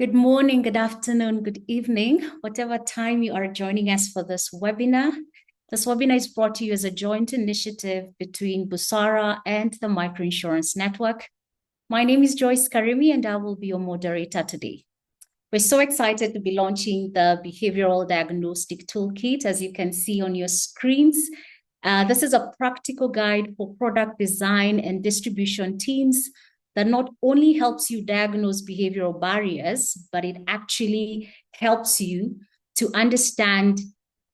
Good morning, good afternoon, good evening, whatever time you are joining us for this webinar. This webinar is brought to you as a joint initiative between Busara and the Microinsurance Network. My name is Joyce Karimi and I will be your moderator today. We're so excited to be launching the Behavioral Diagnostic Toolkit, as you can see on your screens. This is a practical guide for product design and distribution teams that not only helps you diagnose behavioral barriers, but it actually helps you to understand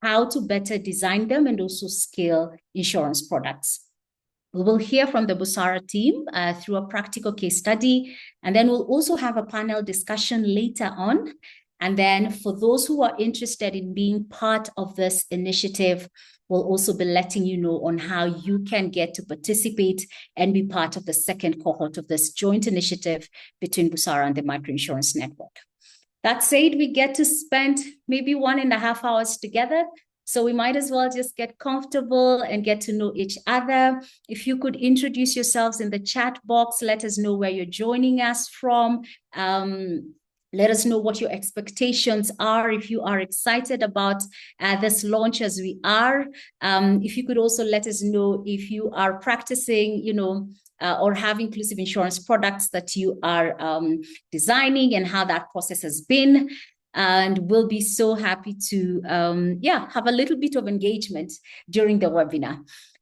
how to better design them and also scale insurance products. We will hear from the Busara team through a practical case study, and then we'll also have a panel discussion later on. And then for those who are interested in being part of this initiative, we'll also be letting you know on how you can get to participate and be part of the second cohort of this joint initiative between Busara and the Microinsurance Network. That said, we get to spend maybe 1.5 hours together. So we might as well just get comfortable and get to know each other. If you could introduce yourselves in the chat box, let us know where you're joining us from. Let us know what your expectations are, if you are excited about this launch as we are. If you could also let us know if you are practicing, or have inclusive insurance products that you are designing and how that process has been. And we'll be so happy to have a little bit of engagement during the webinar.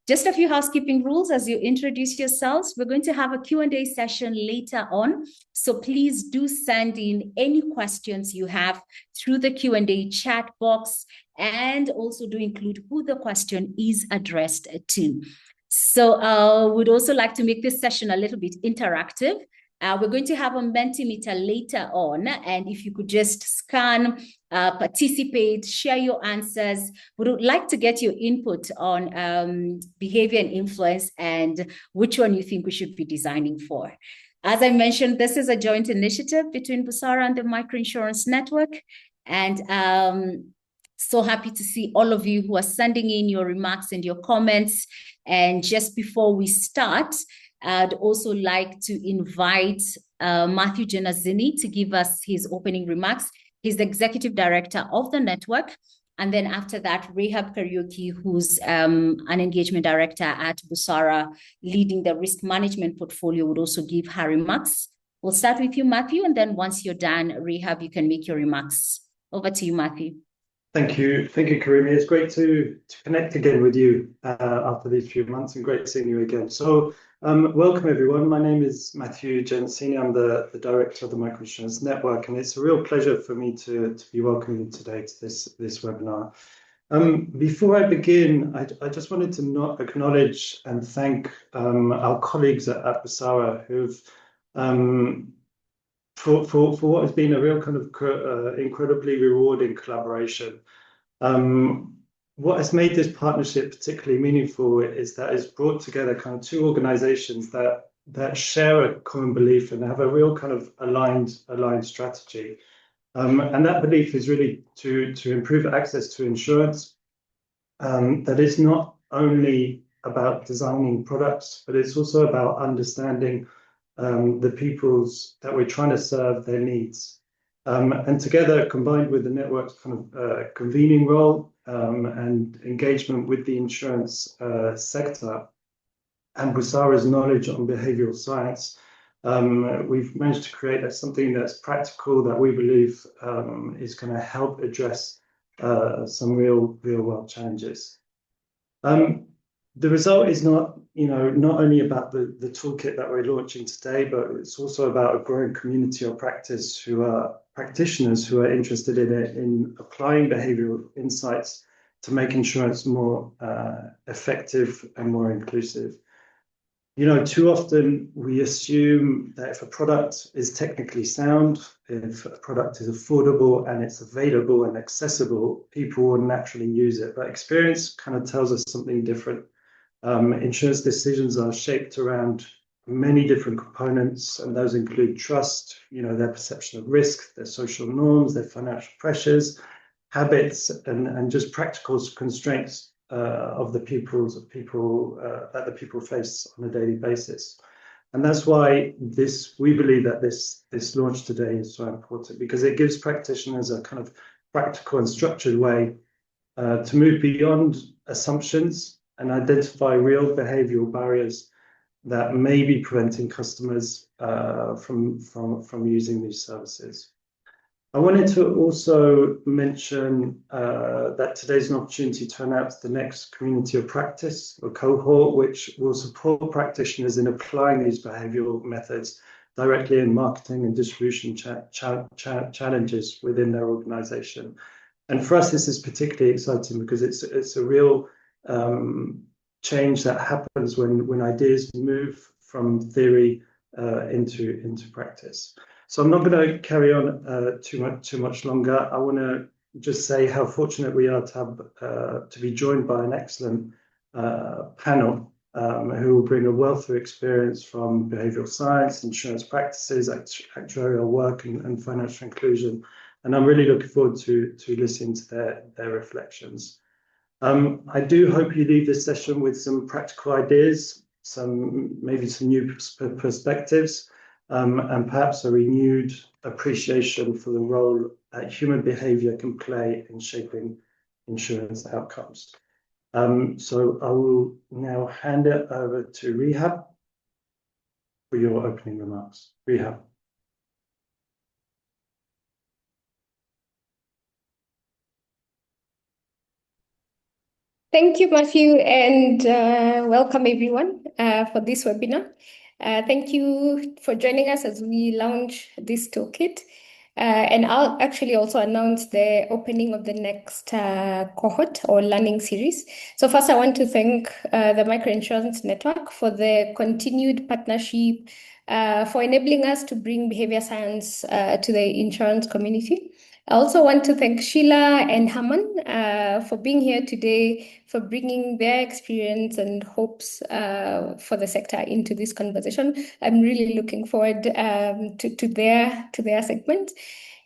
Just a few housekeeping rules as you introduce yourselves. We're going to have a Q&A session later on. So please do send in any questions you have through the Q&A chat box, and also do include who the question is addressed to. So we'd also like to make this session a little bit interactive. We're going to have a Mentimeter later on, and if you could just scan, participate, share your answers. We would like to get your input on behavior and influence and which one you think we should be designing for. As I mentioned, this is a joint initiative between Busara and the Microinsurance Network, and so happy to see all of you who are sending in your remarks and your comments. And just before we start, I'd also like to invite Matthew Genazzini to give us his opening remarks. He's the executive director of the network. And then after that, Rehab Karaoke, who's an engagement director at Busara, leading the risk management portfolio, would also give her remarks. We'll start with you, Matthew, and then once you're done, Rehab, you can make your remarks. Over to you, Matthew. Thank you, Karimi. It's great to connect again with you after these few months, and great seeing you again. So welcome, everyone. My name is Matthew Genazzini. I'm the director of the Microinsurance Network, and it's a real pleasure for me to be welcoming you today to this webinar. Before I begin, I just wanted to acknowledge and thank our colleagues at Busara who've for what has been a real kind of incredibly rewarding collaboration. What has made this partnership particularly meaningful is that it's brought together kind of two organizations that share a common belief and have a real kind of aligned strategy. And that belief is really to improve access to insurance. That is not only about designing products, but it's also about understanding the peoples that we're trying to serve, their needs. And together, combined with the network's kind of convening role and engagement with the insurance sector and Busara's knowledge on behavioral science, we've managed to create something that's practical, that we believe is going to help address some real world challenges. The result is not only about the toolkit that we're launching today, but it's also about a growing community of practitioners who are interested in applying behavioral insights to make insurance more effective and more inclusive. Too often we assume that if a product is technically sound, if a product is affordable and it's available and accessible, people will naturally use it. But experience kind of tells us something different. Insurance decisions are shaped around many different components, and those include trust, their perception of risk, their social norms, their financial pressures, habits, and just practical constraints of the people that the people face on a daily basis. And that's why we believe that this launch today is so important, because it gives practitioners a kind of practical and structured way to move beyond assumptions and identify real behavioral barriers that may be preventing customers from using these services. I wanted to also mention that today's an opportunity to announce the next community of practice or cohort, which will support practitioners in applying these behavioral methods directly in marketing and distribution challenges within their organization. And for us, this is particularly exciting because it's a real change that happens when ideas move from theory into practice. So I'm not going to carry on too much longer. I want to just say how fortunate we are to be joined by an excellent panel who will bring a wealth of experience from behavioral science, insurance practices, actuarial work, and financial inclusion. And I'm really looking forward to listening to their reflections. I do hope you leave this session with some practical ideas, maybe some new perspectives, and perhaps a renewed appreciation for the role that human behavior can play in shaping insurance outcomes. So I will now hand it over to Rehab for your opening remarks. Rehab. Thank you, Matthew, and welcome everyone for this webinar. Thank you for joining us as we launch this toolkit. And I'll actually also announce the opening of the next cohort or learning series. So first, I want to thank the Microinsurance Network for the continued partnership, for enabling us to bring behavior science to the insurance community. I also want to thank Sheila and Haman for being here today, for bringing their experience and hopes for the sector into this conversation. I'm really looking forward to their segment.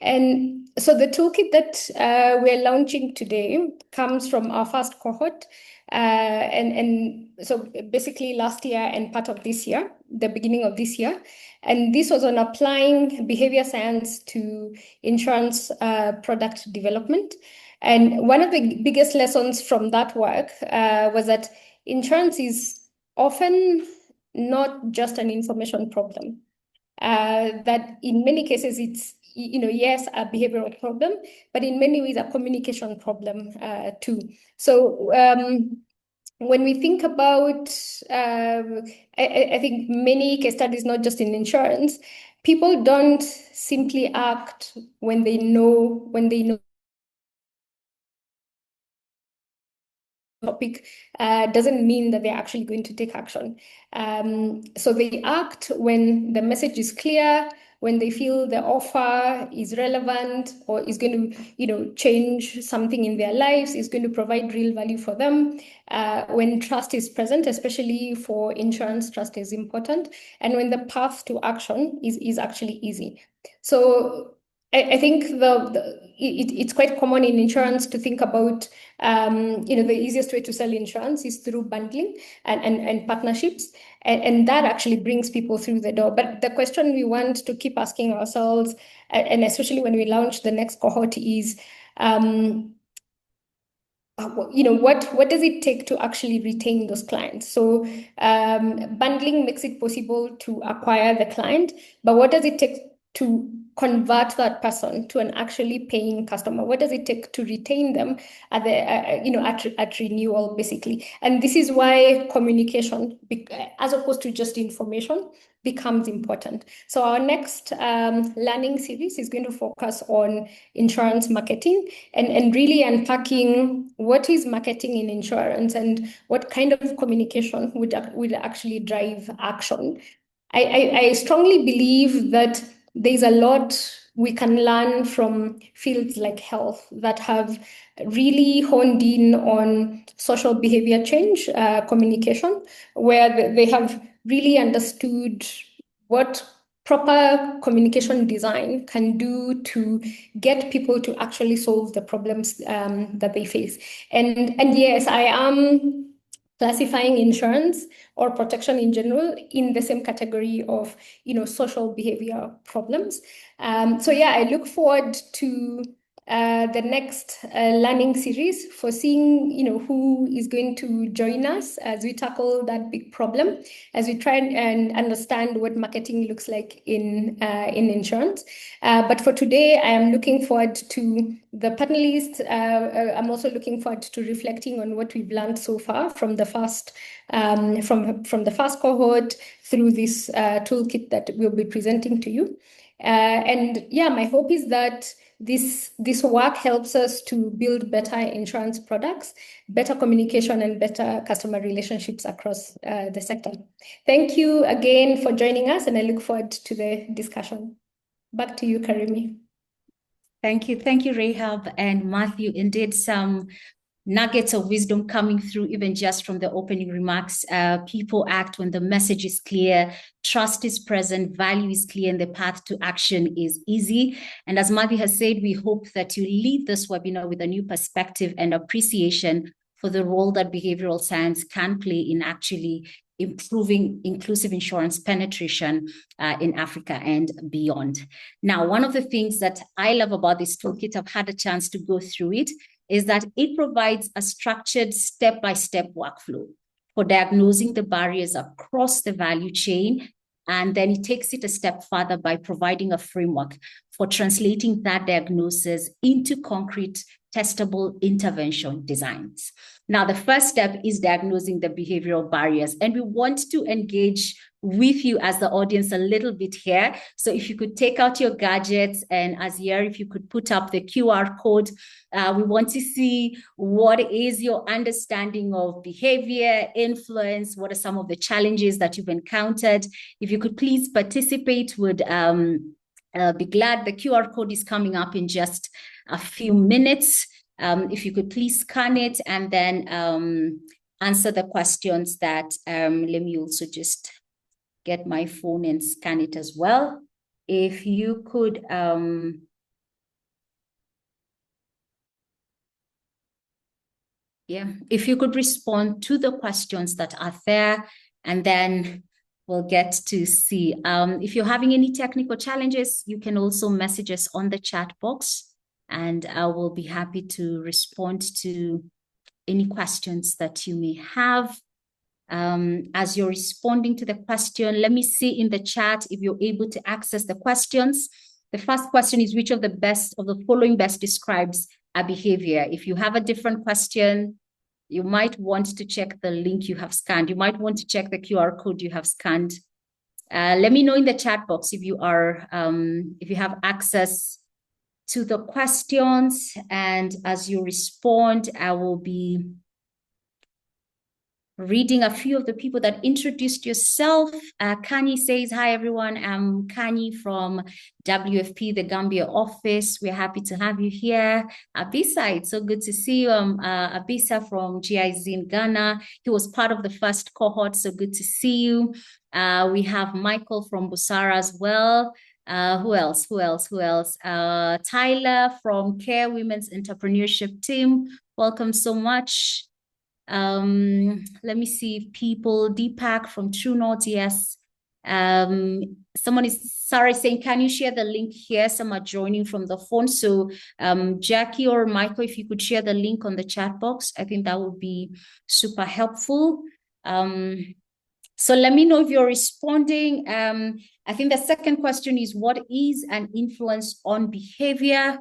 And so the toolkit that we're launching today comes from our first cohort. And so basically last year and part of this year, the beginning of this year. And this was on applying behavior science to insurance product development. And one of the biggest lessons from that work was that insurance is often not just an information problem. That in many cases it's, yes, a behavioral problem, but in many ways a communication problem too. So when we think about, I think many case studies, not just in insurance, people don't simply act when they know topic doesn't mean that they're actually going to take action. So they act when the message is clear, when they feel the offer is relevant or is going to, change something in their lives, is going to provide real value for them. When trust is present, especially for insurance, trust is important. And when the path to action is actually easy. So I think it's quite common in insurance to think about, the easiest way to sell insurance is through bundling and partnerships. And that actually brings people through the door. But the question we want to keep asking ourselves, and especially when we launch the next cohort, is, what does it take to actually retain those clients? So bundling makes it possible to acquire the client, but what does it take to convert that person to an actually paying customer? What does it take to retain them at at renewal, basically? And this is why communication, as opposed to just information, becomes important. So our next learning series is going to focus on insurance marketing and really unpacking what is marketing in insurance and what kind of communication would actually drive action. I strongly believe that there's a lot we can learn from fields like health that have really honed in on social behavior change, communication, where they have really understood what proper communication design can do to get people to actually solve the problems that they face. And yes, I am classifying insurance or protection in general in the same category of, social behavior problems. So yeah, I look forward to the next learning series for seeing, who is going to join us as we tackle that big problem, as we try and understand what marketing looks like in insurance. But for today, I am looking forward to the panelists. I'm also looking forward to reflecting on what we've learned so far from the first from the first cohort through this toolkit that we'll be presenting to you. And yeah, my hope is that this work helps us to build better insurance products, better communication, and better customer relationships across the sector. Thank you again for joining us, and I look forward to the discussion. Back to you, Karimi. Thank you, Rahab and Matthew. Indeed, some nuggets of wisdom coming through, even just from the opening remarks. People act when the message is clear, trust is present, value is clear, and the path to action is easy. And as Matthew has said, we hope that you leave this webinar with a new perspective and appreciation for the role that behavioral science can play in actually improving inclusive insurance penetration in Africa and beyond. Now, one of the things that I love about this toolkit, I've had a chance to go through it, is that it provides a structured step-by-step workflow for diagnosing the barriers across the value chain. And then it takes it a step further by providing a framework for translating that diagnosis into concrete, testable intervention designs. Now, the first step is diagnosing the behavioral barriers, and we want to engage with you as the audience a little bit here. So if you could take out your gadgets, and as here, if you could put up the QR code, we want to see what is your understanding of behavior, influence, what are some of the challenges that you've encountered. If you could please participate, would be glad. The QR code is coming up in just a few minutes. If you could please scan it and then answer the questions that, let me also just get my phone and scan it as well. If you could, if you could respond to the questions that are there, and then we'll get to see. If you're having any technical challenges, you can also message us on the chat box, and I will be happy to respond to any questions that you may have. As you're responding to the question, let me see in the chat if you're able to access the questions. The first question is, which of the following best describes a behavior? If you have a different question, you might want to check the link you have scanned. You might want to check the QR code you have scanned. Let me know in the chat box if you have access to the questions, and as you respond, I will be reading a few of the people that introduced yourself. Kanye says, hi everyone, I'm Kanye from WFP, the Gambia office. We're happy to have you here. Abisa, it's so good to see you. Abisa from GIZ in Ghana. He was part of the first cohort, so good to see you. We have Michael from Busara as well. Who else? Tyler from Care Women's Entrepreneurship Team. Welcome so much. Let me see if people, Deepak from True North, yes. Someone is, Sarah, saying, can you share the link here? Some are joining from the phone. So Jackie or Michael, if you could share the link on the chat box, I think that would be super helpful. So let me know if you're responding. I think the second question is, what is an influence on behavior?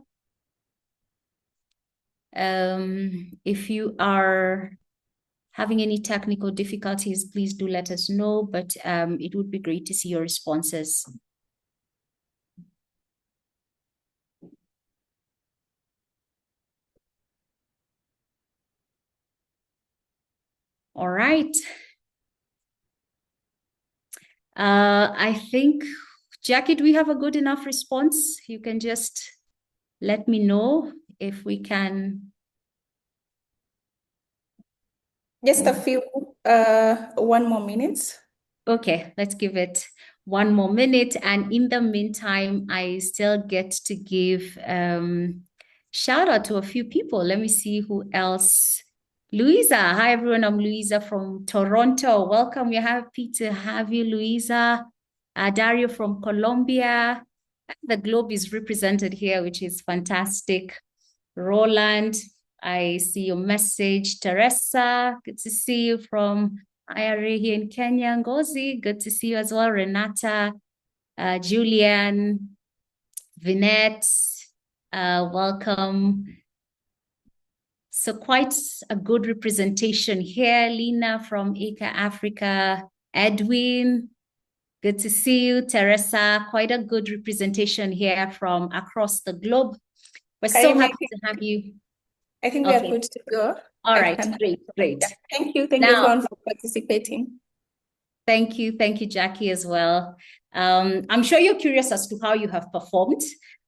If you are having any technical difficulties, please do let us know, but it would be great to see your responses. All right. I think, Jackie, do we have a good enough response? You can just let me know if we can. Just a few, 1 more minute. Okay, let's give it 1 more minute. And in the meantime, I still get to give shout out to a few people. Let me see who else Louisa. Hi, everyone. I'm Louisa from Toronto. Welcome. We're happy to have you, Louisa. Dario from Colombia. The globe is represented here, which is fantastic. Roland, I see your message. Teresa, good to see you from IRA here in Kenya. Ngozi, good to see you as well. Renata, Julian, Vinette, welcome. So quite a good representation here. Lina from ICA Africa, Edwin, good to see you. Teresa, quite a good representation here from across the globe. We're so happy to have you. I think we are good to go. All right, great. Thank you everyone for participating. Thank you, Jackie, as well. I'm sure you're curious as to how you have performed,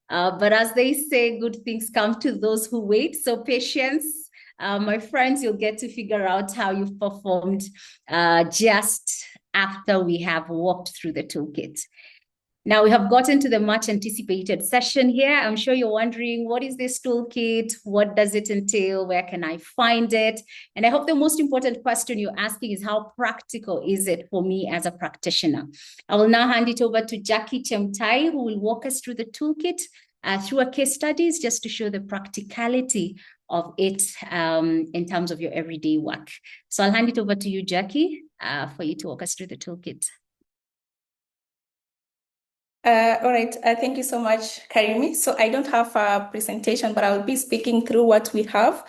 but as they say, good things come to those who wait. So patience, my friends, you'll get to figure out how you've performed just after we have walked through the toolkit. Now we have gotten to the much anticipated session here. I'm sure you're wondering, what is this toolkit? What does it entail? Where can I find it? And I hope the most important question you're asking is, how practical is it for me as a practitioner? I will now hand it over to Jackie Chemtai, who will walk us through the toolkit through a case studies, just to show the practicality of it in terms of your everyday work. So I'll hand it over to you, Jackie, for you to walk us through the toolkit. All right, thank you so much, Karimi. So I don't have a presentation, but I'll be speaking through what we have.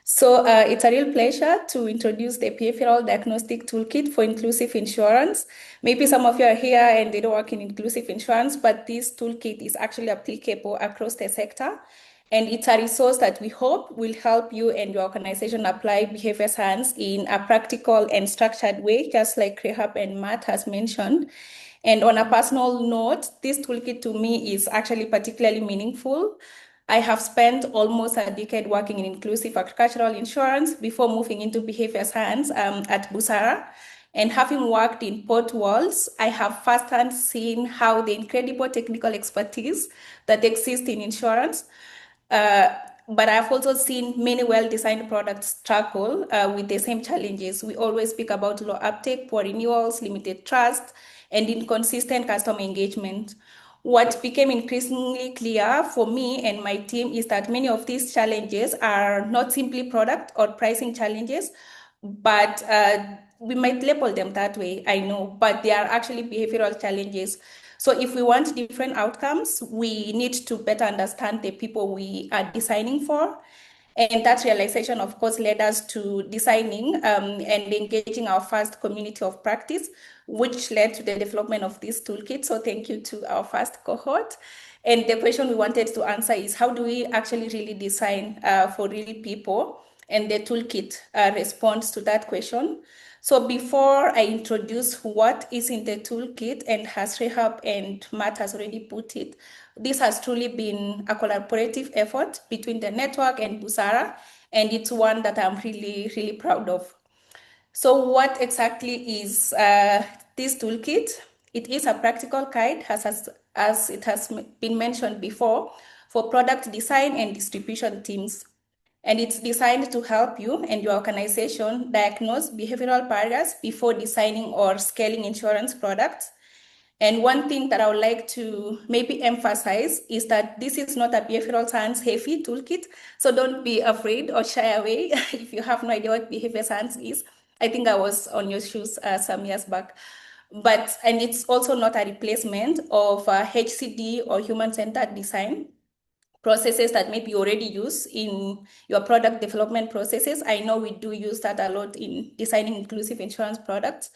So it's a real pleasure to introduce the behavioral diagnostic toolkit for inclusive insurance. Maybe some of you are here and they don't work in inclusive insurance, but this toolkit is actually applicable across the sector. And it's a resource that we hope will help you and your organization apply behavior science in a practical and structured way, just like Rehab and Matt has mentioned. And on a personal note, this toolkit to me is actually particularly meaningful. I have spent almost a decade working in inclusive agricultural insurance before moving into behavior science at Busara. And having worked in both worlds, I have firsthand seen how the incredible technical expertise that exists in insurance but I've also seen many well-designed products struggle with the same challenges. We always speak about low uptake, poor renewals, limited trust, and inconsistent customer engagement. What became increasingly clear for me and my team is that many of these challenges are not simply product or pricing challenges, but we might label them that way, I know, but they are actually behavioral challenges. So if we want different outcomes, we need to better understand the people we are designing for. And that realization, of course, led us to designing and engaging our first community of practice, which led to the development of this toolkit. So thank you to our first cohort. And the question we wanted to answer is, how do we actually really design for real people? And the toolkit responds to that question. So before I introduce what is in the toolkit, and as Rehab and Matt has already put it, this has truly been a collaborative effort between the network and Busara, and it's one that I'm really, really proud of. So what exactly is this toolkit? It is a practical guide, as it has been mentioned before, for product design and distribution teams. And it's designed to help you and your organization diagnose behavioral barriers before designing or scaling insurance products. And one thing that I would like to maybe emphasize is that this is not a behavioral science heavy toolkit. So don't be afraid or shy away if you have no idea what behavior science is. I think I was on your shoes some years back. And it's also not a replacement of HCD or human-centered design processes that maybe you already use in your product development processes. I know we do use that a lot in designing inclusive insurance products,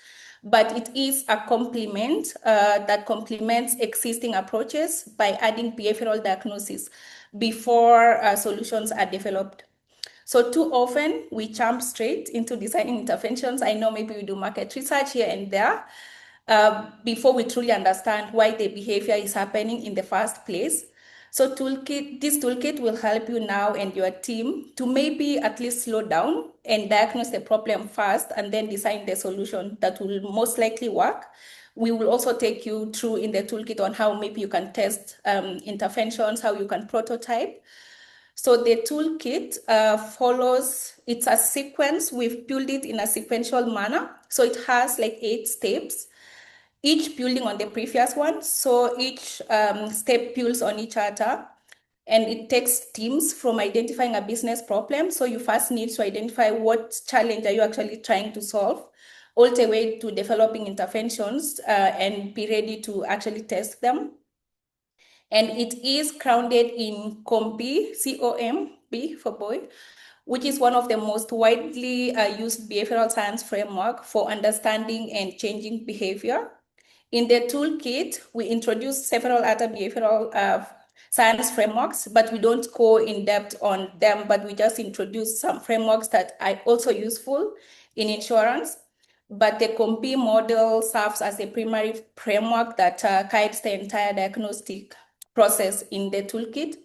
but it is a complement that complements existing approaches by adding behavioral diagnosis before solutions are developed. So too often we jump straight into designing interventions. I know maybe we do market research here and there before we truly understand why the behavior is happening in the first place. So this toolkit will help you now and your team to maybe at least slow down and diagnose the problem first and then design the solution that will most likely work. We will also take you through in the toolkit on how maybe you can test interventions, how you can prototype. So the toolkit follows, it's a sequence, we've built it in a sequential manner. So it has like 8 steps, each building on the previous one. So each step builds on each other. And it takes teams from identifying a business problem. So you first need to identify what challenge are you actually trying to solve, all the way to developing interventions and be ready to actually test them. And it is grounded in COMB, C-O-M-B for boy, which is one of the most widely used behavioral science framework for understanding and changing behavior. In the toolkit, we introduce several other behavioral science frameworks, but we don't go in depth on them, but we just introduce some frameworks that are also useful in insurance. But the COMB model serves as a primary framework that guides the entire diagnostic process in the toolkit.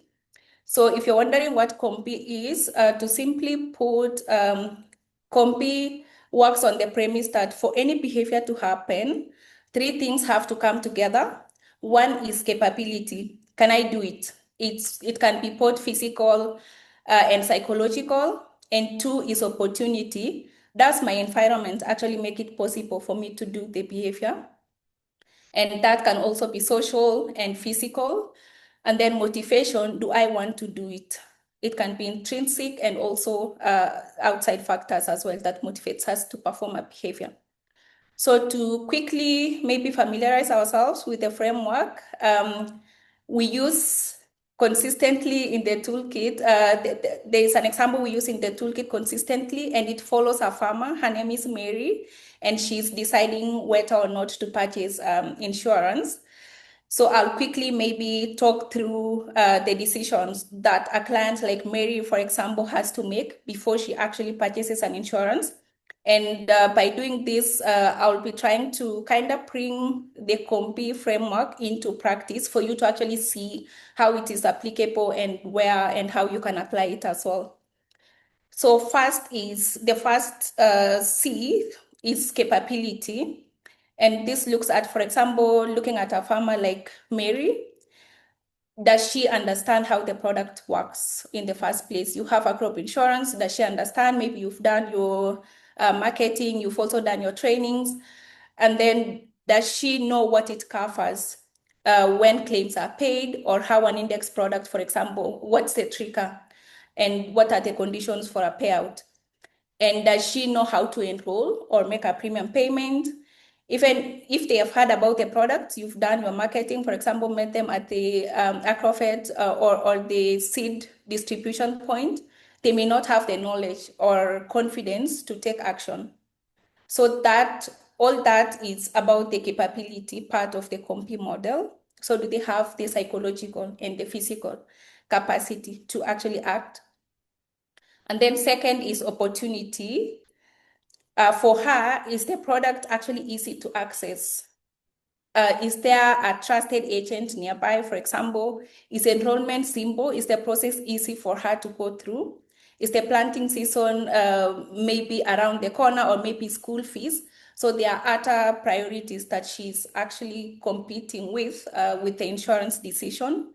So if you're wondering what COMB is, to simply put, COMB works on the premise that for any behavior to happen, 3 things have to come together. One is capability. Can I do it? It can be both physical and psychological. And 2 is opportunity. Does my environment actually make it possible for me to do the behavior? And that can also be social and physical. And then motivation, do I want to do it? It can be intrinsic and also outside factors as well that motivates us to perform a behavior. So to quickly maybe familiarize ourselves with the framework, we use consistently in the toolkit, there is an example we use in the toolkit consistently, and it follows a farmer. Her name is Mary, and she's deciding whether or not to purchase insurance. So I'll quickly maybe talk through the decisions that a client like Mary, for example, has to make before she actually purchases an insurance. And by doing this, I'll be trying to kind of bring the COMB framework into practice for you to actually see how it is applicable and where and how you can apply it as well. So the first C is capability. And this looks at, for example, looking at a farmer like Mary. Does she understand how the product works in the first place? You have a crop insurance. Does she understand? Maybe you've done your marketing, you've also done your trainings. And then does she know what it covers when claims are paid, or how an index product, for example, what's the trigger and what are the conditions for a payout? And does she know how to enroll or make a premium payment? Even if they have heard about the product, you've done your marketing, for example, met them at the Acrofed or the seed distribution point, they may not have the knowledge or confidence to take action. So all that is about the capability part of the COMP model. So do they have the psychological and the physical capacity to actually act? And then second is opportunity. For her, is the product actually easy to access? Is there a trusted agent nearby? For example, is enrollment simple? Is the process easy for her to go through? Is the planting season maybe around the corner, or maybe school fees? So there are other priorities that she's actually competing with the insurance decision.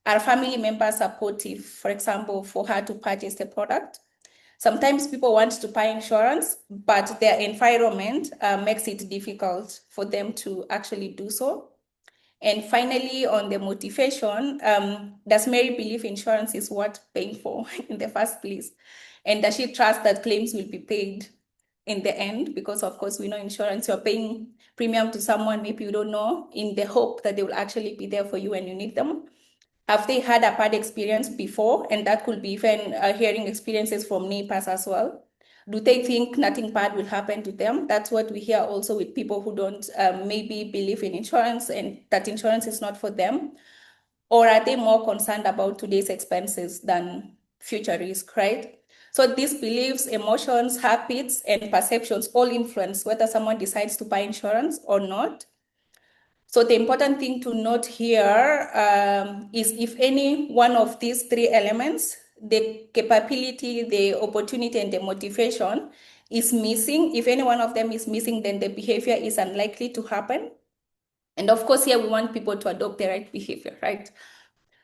Are family members supportive, for example, for her to purchase the product? Sometimes people want to buy insurance, but their environment makes it difficult for them to actually do so. And finally, on the motivation, does Mary believe insurance is worth paying for in the first place? And does she trust that claims will be paid in the end? Because of course, we know insurance, you're paying premium to someone maybe you don't know, in the hope that they will actually be there for you when you need them. Have they had a bad experience before? And that could be even hearing experiences from neighbors as well. Do they think nothing bad will happen to them? That's what we hear also with people who don't maybe believe in insurance and that insurance is not for them. Or are they more concerned about today's expenses than future risk, right? So these beliefs, emotions, habits, and perceptions all influence whether someone decides to buy insurance or not. So the important thing to note here is if any one of these 3 elements, the capability, the opportunity, and the motivation is missing, if any one of them is missing, then the behavior is unlikely to happen. And of course, here we want people to adopt the right behavior, right?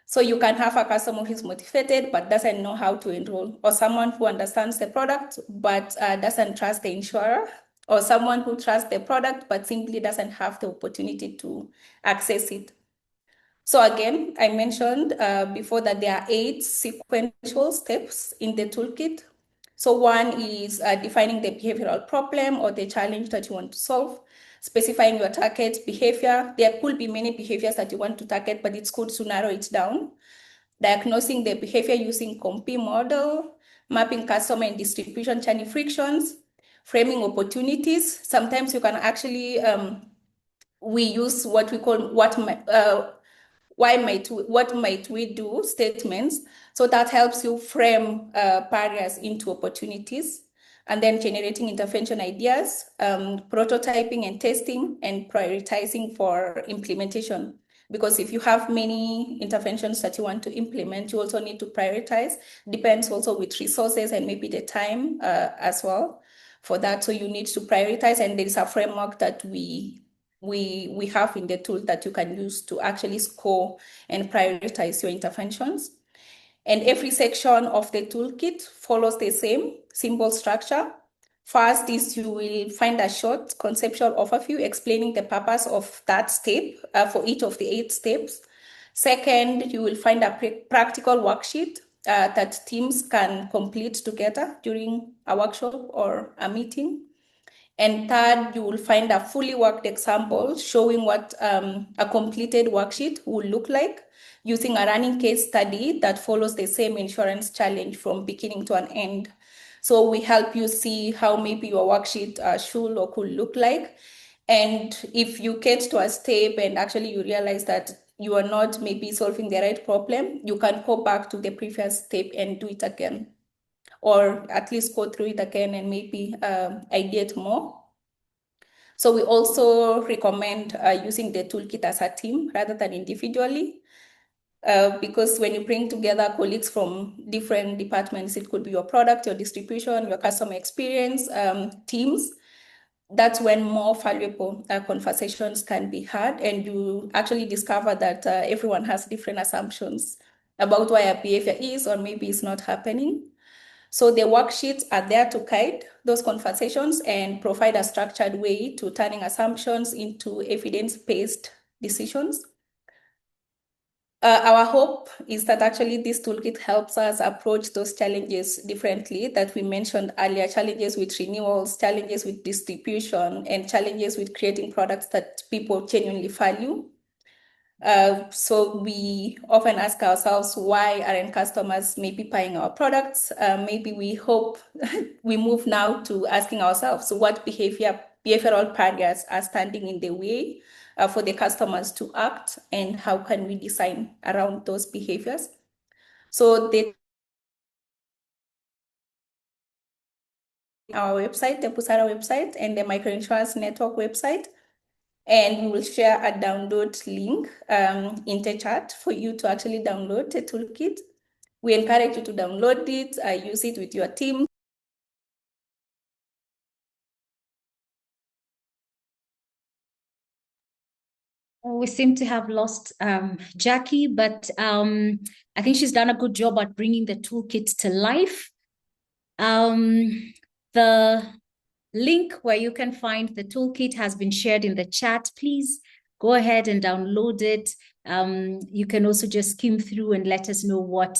So you can have a customer who's motivated but doesn't know how to enroll, or someone who understands the product but doesn't trust the insurer, or someone who trusts the product but simply doesn't have the opportunity to access it. So again, I mentioned before that there are 8 sequential steps in the toolkit. So one is defining the behavioral problem or the challenge that you want to solve, specifying your target behavior. There could be many behaviors that you want to target, but it's good to narrow it down. Diagnosing the behavior using COMPI model, mapping customer and distribution channel frictions, framing opportunities. Sometimes you can actually, we use what we call what might we do statements. So that helps you frame barriers into opportunities, and then generating intervention ideas, prototyping and testing, and prioritizing for implementation. Because if you have many interventions that you want to implement, you also need to prioritize. Depends also with resources and maybe the time as well for that. So you need to prioritize, and there is a framework that we have in the tool that you can use to actually score and prioritize your interventions. And every section of the toolkit follows the same simple structure. First is you will find a short conceptual overview explaining the purpose of that step for each of the 8 steps. Second, you will find a practical worksheet that teams can complete together during a workshop or a meeting. And third, you will find a fully worked example showing what a completed worksheet will look like using a running case study that follows the same insurance challenge from beginning to an end. So we help you see how maybe your worksheet should or could look like. And if you get to a step and actually you realize that you are not maybe solving the right problem, you can go back to the previous step and do it again, or at least go through it again and maybe ideate more. So we also recommend using the toolkit as a team rather than individually, because when you bring together colleagues from different departments, it could be your product, your distribution, your customer experience teams, that's when more valuable conversations can be had, and you actually discover that everyone has different assumptions about why a behavior is or maybe is not happening. So the worksheets are there to guide those conversations and provide a structured way to turning assumptions into evidence-based decisions. Our hope is that actually this toolkit helps us approach those challenges differently that we mentioned earlier, challenges with renewals, challenges with distribution, and challenges with creating products that people genuinely value. So we often ask ourselves, why aren't customers maybe buying our products? Maybe we hope we move now to asking ourselves, what behavioral barriers are standing in the way for the customers to act, and how can we design around those behaviors? So our website, the Busara website, and the Microinsurance Network website. And we will share a download link in the chat for you to actually download the toolkit. We encourage you to download it, use it with your team. We seem to have lost Jackie, but I think she's done a good job at bringing the toolkit to life. The link where you can find the toolkit has been shared in the chat. Please go ahead and download it. You can also just skim through and let us know what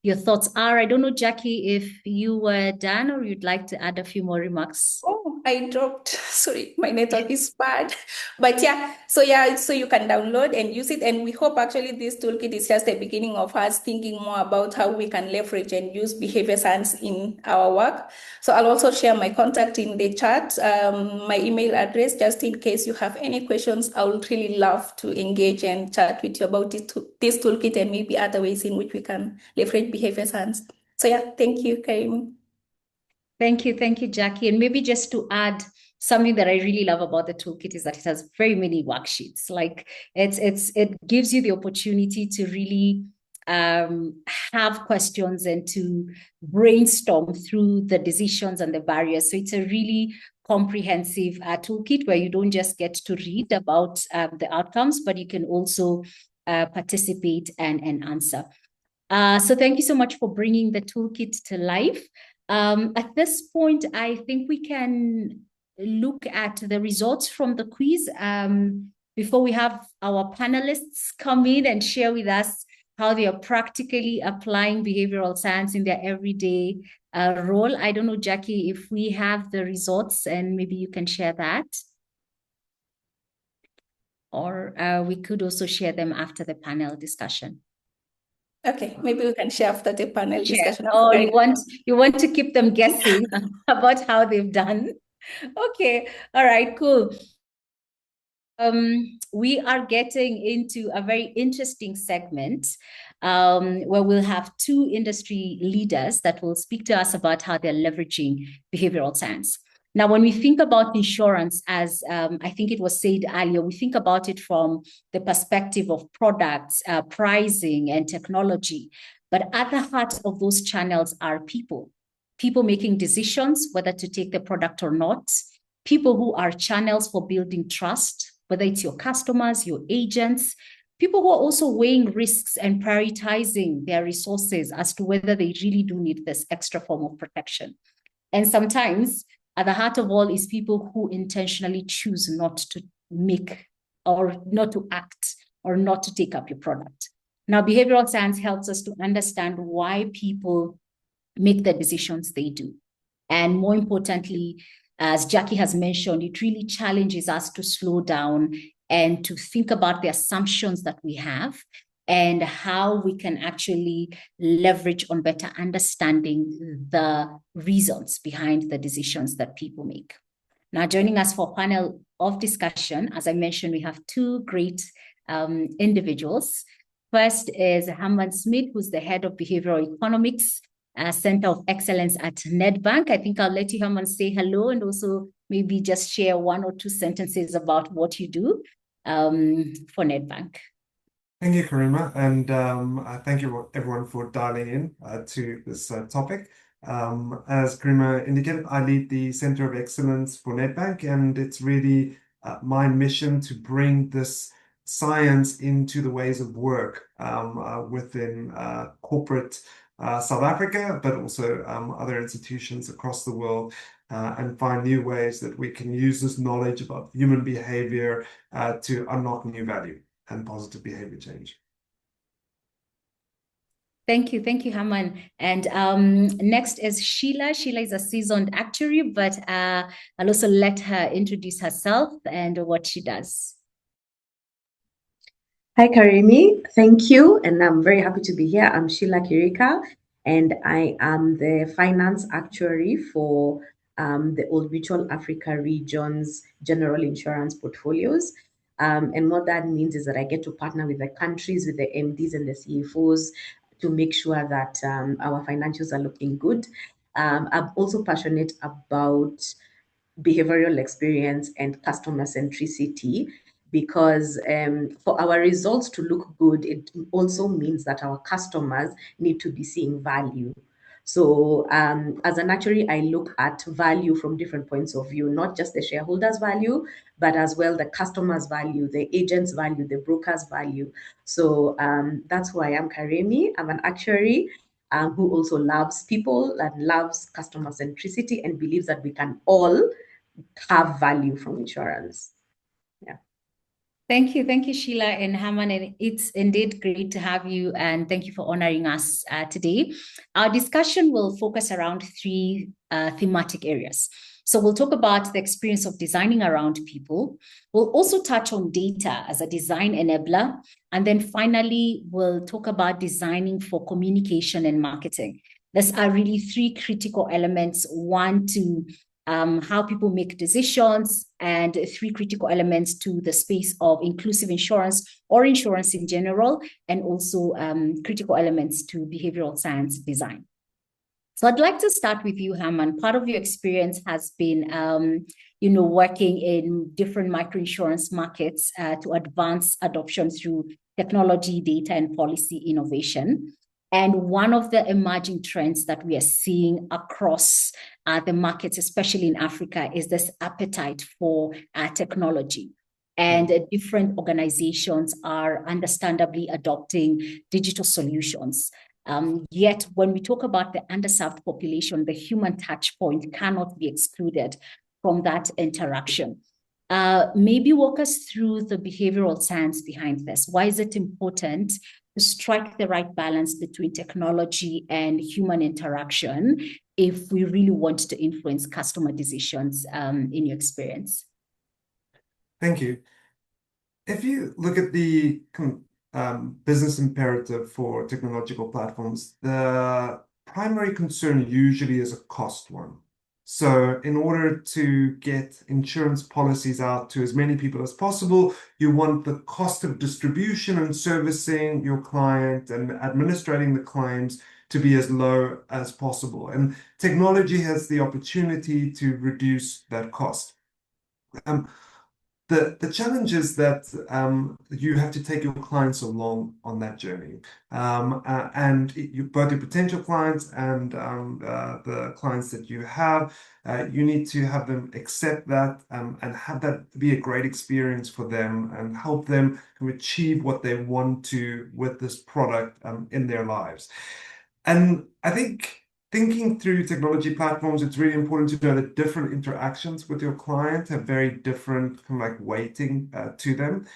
your thoughts are. I don't know, Jackie, if you were done or you'd like to add a few more remarks. Oh, I dropped. Sorry, my network is bad. But yeah, so you can download and use it. And we hope actually this toolkit is just the beginning of us thinking more about how we can leverage and use behavior science in our work. So I'll also share my contact in the chat, my email address, just in case you have any questions. I would really love to engage and chat with you about this toolkit and maybe other ways in which we can leverage behavior science. So yeah, thank you, Karim. Thank you, Jackie. And maybe just to add, something that I really love about the toolkit is that it has very many worksheets. Like it gives you the opportunity to really have questions and to brainstorm through the decisions and the barriers. So it's a really comprehensive toolkit where you don't just get to read about the outcomes, but you can also participate and answer. So thank you so much for bringing the toolkit to life. At this point, I think we can look at the results from the quiz before we have our panelists come in and share with us how they are practically applying behavioral science in their everyday role. I don't know, Jackie, if we have the results and maybe you can share that. Or we could also share them after the panel discussion. Okay, maybe we can share after the panel discussion. Oh, you want to keep them guessing about how they've done. Okay, all right, cool. We are getting into a very interesting segment where we'll have two industry leaders that will speak to us about how they're leveraging behavioral science. Now, when we think about insurance, as I think it was said earlier, we think about it from the perspective of products, pricing, and technology. But at the heart of those channels are people making decisions whether to take the product or not, people who are channels for building trust, whether it's your customers, your agents, people who are also weighing risks and prioritizing their resources as to whether they really do need this extra form of protection. And sometimes at the heart of all is people who intentionally choose not to make or not to act or not to take up your product. Now, behavioral science helps us to understand why people make the decisions they do. And more importantly, as Jackie has mentioned, it really challenges us to slow down and to think about the assumptions that we have and how we can actually leverage on better understanding the reasons behind the decisions that people make. Now, joining us for a panel of discussion, as I mentioned, we have two great individuals. First is Herman Smith, who's the head of behavioral economics, Center of Excellence at Nedbank. I think I'll let you, Herman, say hello and also maybe just share one or two sentences about what you do for Nedbank. Thank you, Karima, and thank you everyone for dialing in to this topic. As Karima indicated, I lead the Center of Excellence for Nedbank, and it's really my mission to bring this science into the ways of work within corporate South Africa, but also other institutions across the world, and find new ways that we can use this knowledge about human behavior to unlock new value and positive behavior change. Thank you, Herman. And next is Sheila. Sheila is a seasoned actuary, but I'll also let her introduce herself and what she does. Hi, Karimi. Thank you. And I'm very happy to be here. I'm Sheila Kirika, and I am the finance actuary for the Old Mutual Africa region's general insurance portfolios. And what that means is that I get to partner with the countries, with the MDs and the CFOs to make sure that our financials are looking good. I'm also passionate about behavioral experience and customer centricity, because for our results to look good, it also means that our customers need to be seeing value. So as an actuary, I look at value from different points of view, not just the shareholders' value, but as well the customers' value, the agents' value, the brokers' value. So that's who I am, Karimi. I'm an actuary who also loves people and loves customer centricity and believes that we can all have value from insurance. Yeah. Thank you, Sheila and Herman. And it's indeed great to have you, and thank you for honoring us today. Our discussion will focus around three thematic areas. So we'll talk about the experience of designing around people. We'll also touch on data as a design enabler. And then finally, we'll talk about designing for communication and marketing. These are really three critical elements. One, to how people make decisions, and three critical elements to the space of inclusive insurance or insurance in general, and also critical elements to behavioral science design. So I'd like to start with you, Herman. Part of your experience has been, working in different microinsurance markets to advance adoption through technology, data, and policy innovation. And one of the emerging trends that we are seeing across the markets, especially in Africa, is this appetite for technology. And different organizations are understandably adopting digital solutions. Yet, when we talk about the underserved population, the human touch point cannot be excluded from that interaction. Maybe walk us through the behavioral science behind this. Why is it important to strike the right balance between technology and human interaction if we really want to influence customer decisions in your experience? Thank you. If you look at the business imperative for technological platforms, the primary concern usually is a cost one. So in order to get insurance policies out to as many people as possible, you want the cost of distribution and servicing your client and administrating the claims to be as low as possible. And technology has the opportunity to reduce that cost. The challenge is that you have to take your clients along on that journey. And both your potential clients and the clients that you have, you need to have them accept that and have that be a great experience for them and help them to achieve what they want to with this product in their lives. And I think thinking through technology platforms, it's really important to know that different interactions with your client have very different kind of like weighting to them.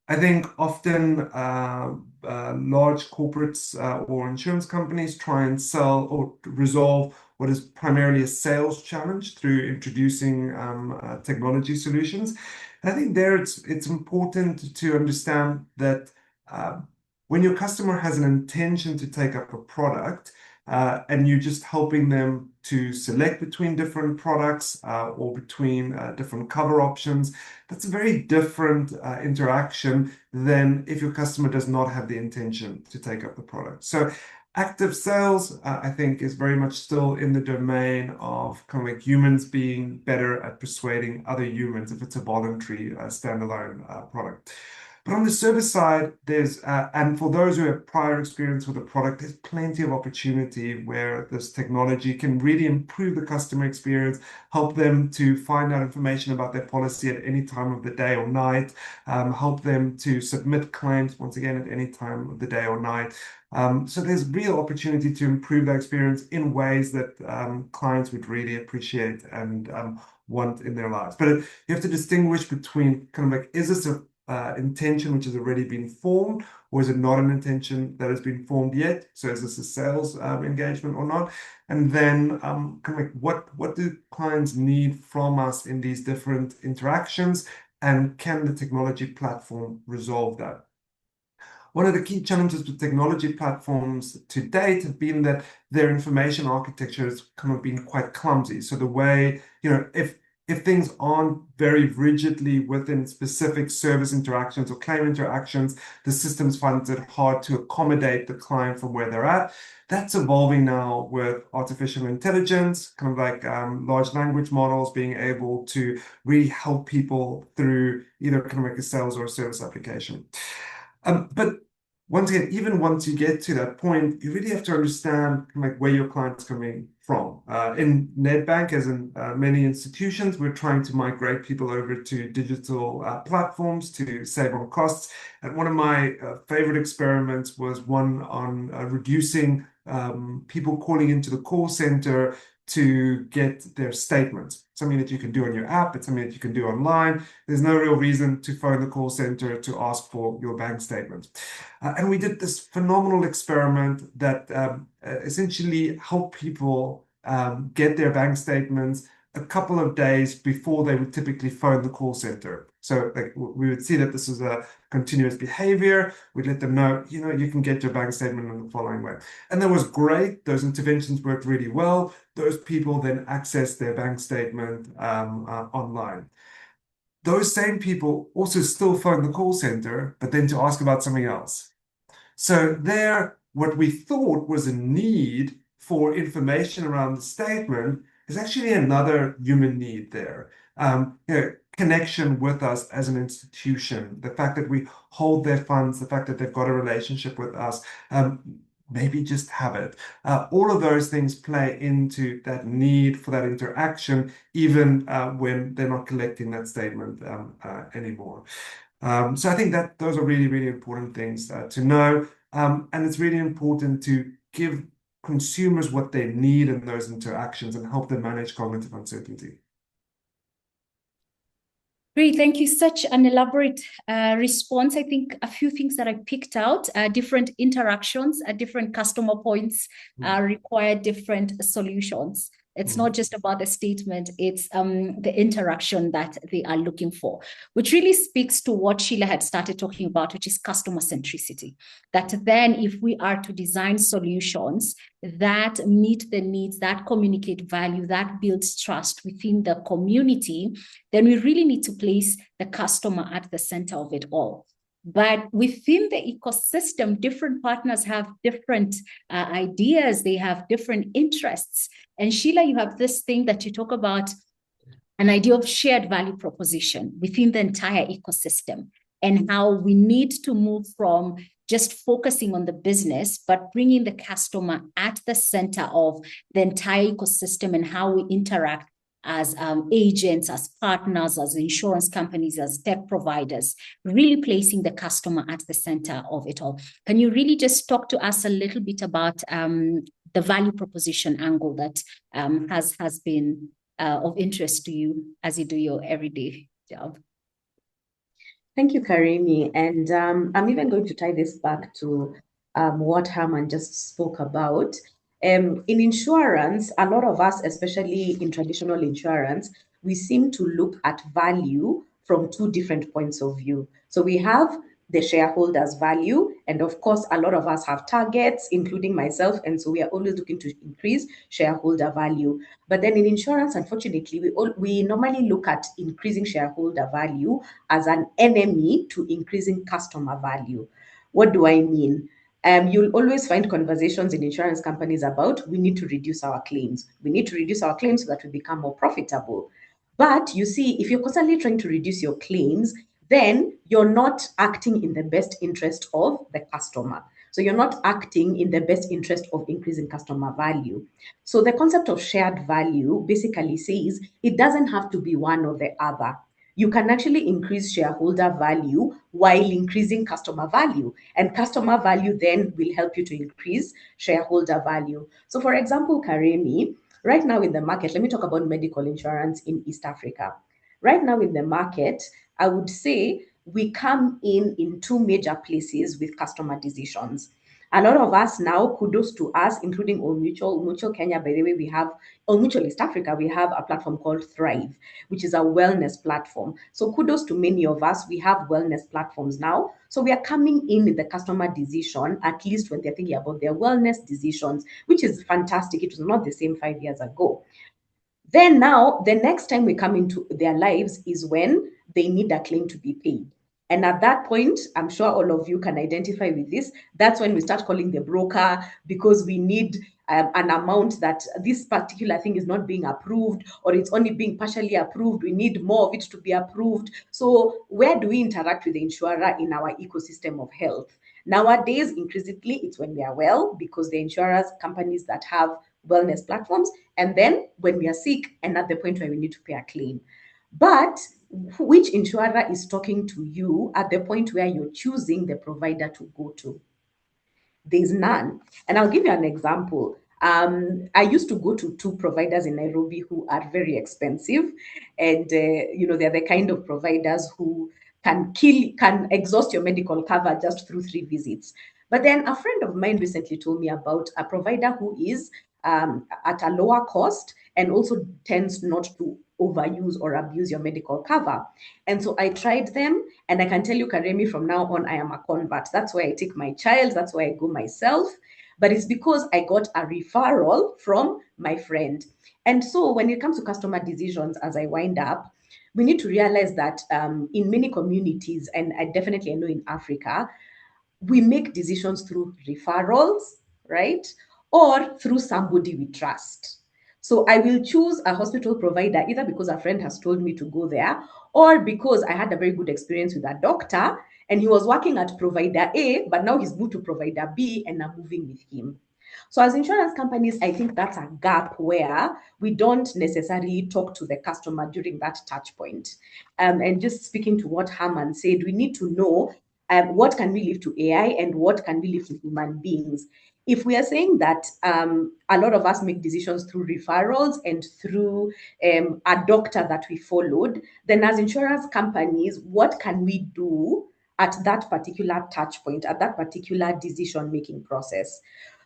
I think often large corporates or insurance companies try and sell or resolve what is primarily a sales challenge through introducing technology solutions. And I think there it's important to understand that when your customer has an intention to take up a product, and you're just helping them to select between different products or between different cover options, that's a very different interaction than if your customer does not have the intention to take up the product. So active sales, I think, is very much still in the domain of kind of like humans being better at persuading other humans if it's a voluntary standalone product. But on the service side, there's, and for those who have prior experience with the product, there's plenty of opportunity where this technology can really improve the customer experience, help them to find out information about their policy at any time of the day or night, help them to submit claims, once again, at any time of the day or night. So there's real opportunity to improve that experience in ways that clients would really appreciate and want in their lives. But you have to distinguish between kind of like, is this a intention which has already been formed, or is it not an intention that has been formed yet? So is this a sales engagement or not? And then kind of like what do clients need from us in these different interactions, and can the technology platform resolve that? One of the key challenges with technology platforms to date have been that their information architecture has kind of been quite clumsy. So the way, if things aren't very rigidly within specific service interactions or claim interactions, the systems find it hard to accommodate the client from where they're at. That's evolving now with artificial intelligence, kind of like large language models being able to really help people through either kind of like a sales or a service application. But once again, even once you get to that point, you really have to understand like where your client's coming from. In Nedbank, as in many institutions, we're trying to migrate people over to digital platforms to save on costs. And one of my favorite experiments was one on reducing people calling into the call center to get their statements. Something that you can do on your app, it's something that you can do online. There's no real reason to phone the call center to ask for your bank statement. And we did this phenomenal experiment that essentially helped people get their bank statements a couple of days before they would typically phone the call center. So like, we would see that this is a continuous behavior. We'd let them know, you can get your bank statement in the following way. And that was great. Those interventions worked really well. Those people then accessed their bank statement online. Those same people also still phone the call center, but then to ask about something else. So there, what we thought was a need for information around the statement is actually another human need there. Connection with us as an institution, the fact that we hold their funds, the fact that they've got a relationship with us. maybe just have it. All of those things play into that need for that interaction, even when they're not collecting that statement anymore. So I think that those are really, really important things to know. And it's really important to give consumers what they need in those interactions and help them manage cognitive uncertainty. Great, thank you. Such an elaborate response. I think a few things that I picked out, different interactions at different customer points require different solutions. It's not just about the statement, it's the interaction that they are looking for, which really speaks to what Sheila had started talking about, which is customer centricity. That then if we are to design solutions that meet the needs, that communicate value, that builds trust within the community, then we really need to place the customer at the center of it all. But within the ecosystem, different partners have different ideas, they have different interests. And Sheila, you have this thing that you talk about, an idea of shared value proposition within the entire ecosystem, and how we need to move from just focusing on the business, but bringing the customer at the center of the entire ecosystem and how we interact as agents, as partners, as insurance companies, as tech providers, really placing the customer at the center of it all. Can you really just talk to us a little bit about the value proposition angle that has been of interest to you as you do your everyday job? Thank you, Karimi. And I'm even going to tie this back to what Herman just spoke about. In insurance, a lot of us, especially in traditional insurance, we seem to look at value from two different points of view. So we have the shareholders' value, and of course, a lot of us have targets, including myself, and so we are always looking to increase shareholder value. But then in insurance, unfortunately, we normally look at increasing shareholder value as an enemy to increasing customer value. What do I mean? You'll always find conversations in insurance companies about we need to reduce our claims. We need to reduce our claims so that we become more profitable. But you see, if you're constantly trying to reduce your claims, then you're not acting in the best interest of the customer. So you're not acting in the best interest of increasing customer value. So the concept of shared value basically says it doesn't have to be one or the other. You can actually increase shareholder value while increasing customer value. And customer value then will help you to increase shareholder value. So for example, Karemi, right now in the market, let me talk about medical insurance in East Africa. Right now in the market, I would say we come in two major places with customer decisions. A lot of us now, kudos to us, including Old Mutual Kenya, by the way, we have Old Mutual East Africa, we have a platform called Thrive, which is a wellness platform. So kudos to many of us, we have wellness platforms now. So we are coming in the customer decision, at least when they're thinking about their wellness decisions, which is fantastic. It was not the same 5 years ago. Then now, the next time we come into their lives is when they need a claim to be paid. And at that point, I'm sure all of you can identify with this. That's when we start calling the broker because we need an amount that this particular thing is not being approved or it's only being partially approved. We need more of it to be approved. So where do we interact with the insurer in our ecosystem of health? Nowadays, increasingly, it's when we are well because the insurers, companies that have wellness platforms, and then when we are sick and at the point where we need to pay a claim. But which insurer is talking to you at the point where you're choosing the provider to go to? There's none. And I'll give you an example. I used to go to two providers in Nairobi who are very expensive, and they're the kind of providers who can exhaust your medical cover just through 3 visits. But then a friend of mine recently told me about a provider who is at a lower cost and also tends not to overuse or abuse your medical cover. And so I tried them, and I can tell you, Karemi, from now on, I am a convert. That's where I take my child, that's where I go myself. But it's because I got a referral from my friend. And so when it comes to customer decisions, as I wind up, we need to realize that in many communities, and I definitely know in Africa, we make decisions through referrals, right? Or through somebody we trust. So I will choose a hospital provider either because a friend has told me to go there or because I had a very good experience with a doctor And he was working at provider A, but now he's moved to provider B and I'm moving with him. So as insurance companies, I think that's a gap where we don't necessarily talk to the customer during that touch point. And just speaking to what Herman said, we need to know what can we leave to AI and what can we leave to human beings. If we are saying that a lot of us make decisions through referrals and through a doctor that we followed, then as insurance companies, what can we do at that particular touch point, at that particular decision-making process?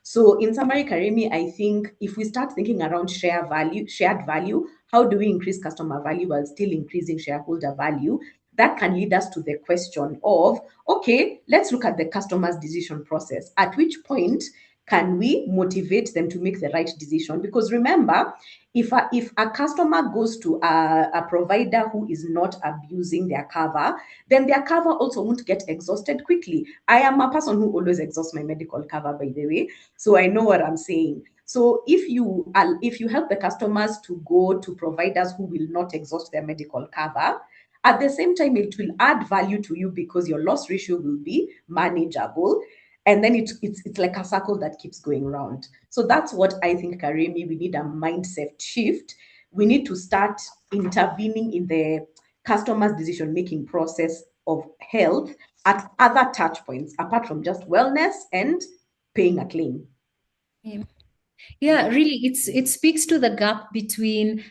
So in summary, Karemi, I think if we start thinking around shared value, how do we increase customer value while still increasing shareholder value? That can lead us to the question of, okay, let's look at the customer's decision process. At which point can we motivate them to make the right decision? Because remember, if a customer goes to a provider who is not abusing their cover, then their cover also won't get exhausted quickly. I am a person who always exhausts my medical cover, by the way, so I know what I'm saying. So if you help the customers to go to providers who will not exhaust their medical cover, at the same time, it will add value to you because your loss ratio will be manageable. And then it's like a circle that keeps going round. So that's what I think, Karemi, we need a mindset shift. We need to start intervening in the customer's decision-making process of health at other touch points, apart from just wellness and paying a claim. Yeah, really, it speaks to the gap between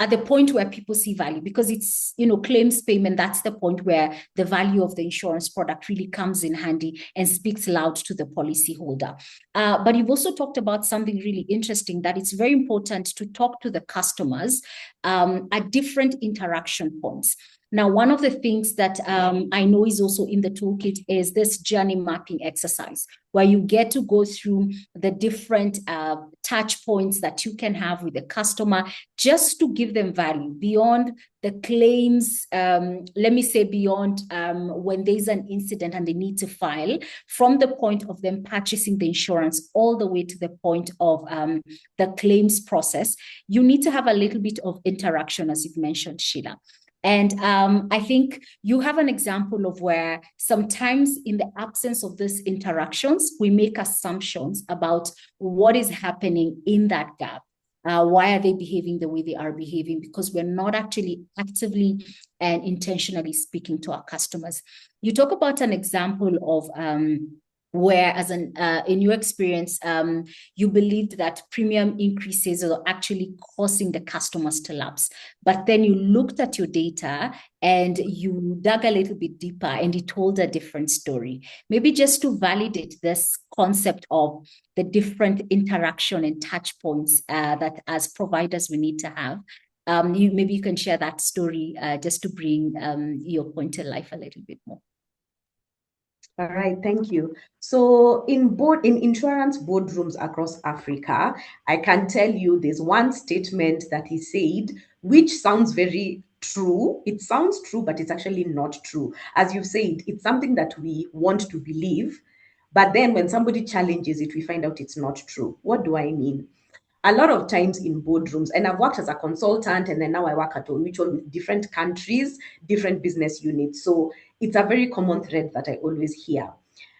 at the point where people see value, because it's, claims payment, that's the point where the value of the insurance product really comes in handy and speaks loud to the policyholder. But you've also talked about something really interesting, that it's very important to talk to the customers at different interaction points. Now, one of the things that I know is also in the toolkit is this journey mapping exercise, where you get to go through the different touch points that you can have with the customer, just to give them value beyond the claims, let me say beyond when there's an incident and they need to file, from the point of them purchasing the insurance all the way to the point of the claims process. You need to have a little bit of interaction, as you've mentioned, Sheila. And I think you have an example of where sometimes in the absence of these interactions, we make assumptions about what is happening in that gap. Why are they behaving the way they are behaving? Because we're not actually actively and intentionally speaking to our customers. You talk about an example of where, as in your experience, you believed that premium increases are actually causing the customers to lapse. But then you looked at your data and you dug a little bit deeper and it told a different story. Maybe just to validate this concept of the different interaction and touch points that as providers we need to have. Maybe you can share that story just to bring your point to life a little bit more. All right, thank you. So in insurance boardrooms across Africa, I can tell you there's one statement that he said, which sounds very true. It sounds true, but it's actually not true. As you've said, it's something that we want to believe, but then when somebody challenges it, we find out it's not true. What do I mean? A lot of times in boardrooms, and I've worked as a consultant, and then now I work at Old Mutual with different countries, different business units. So it's a very common thread that I always hear.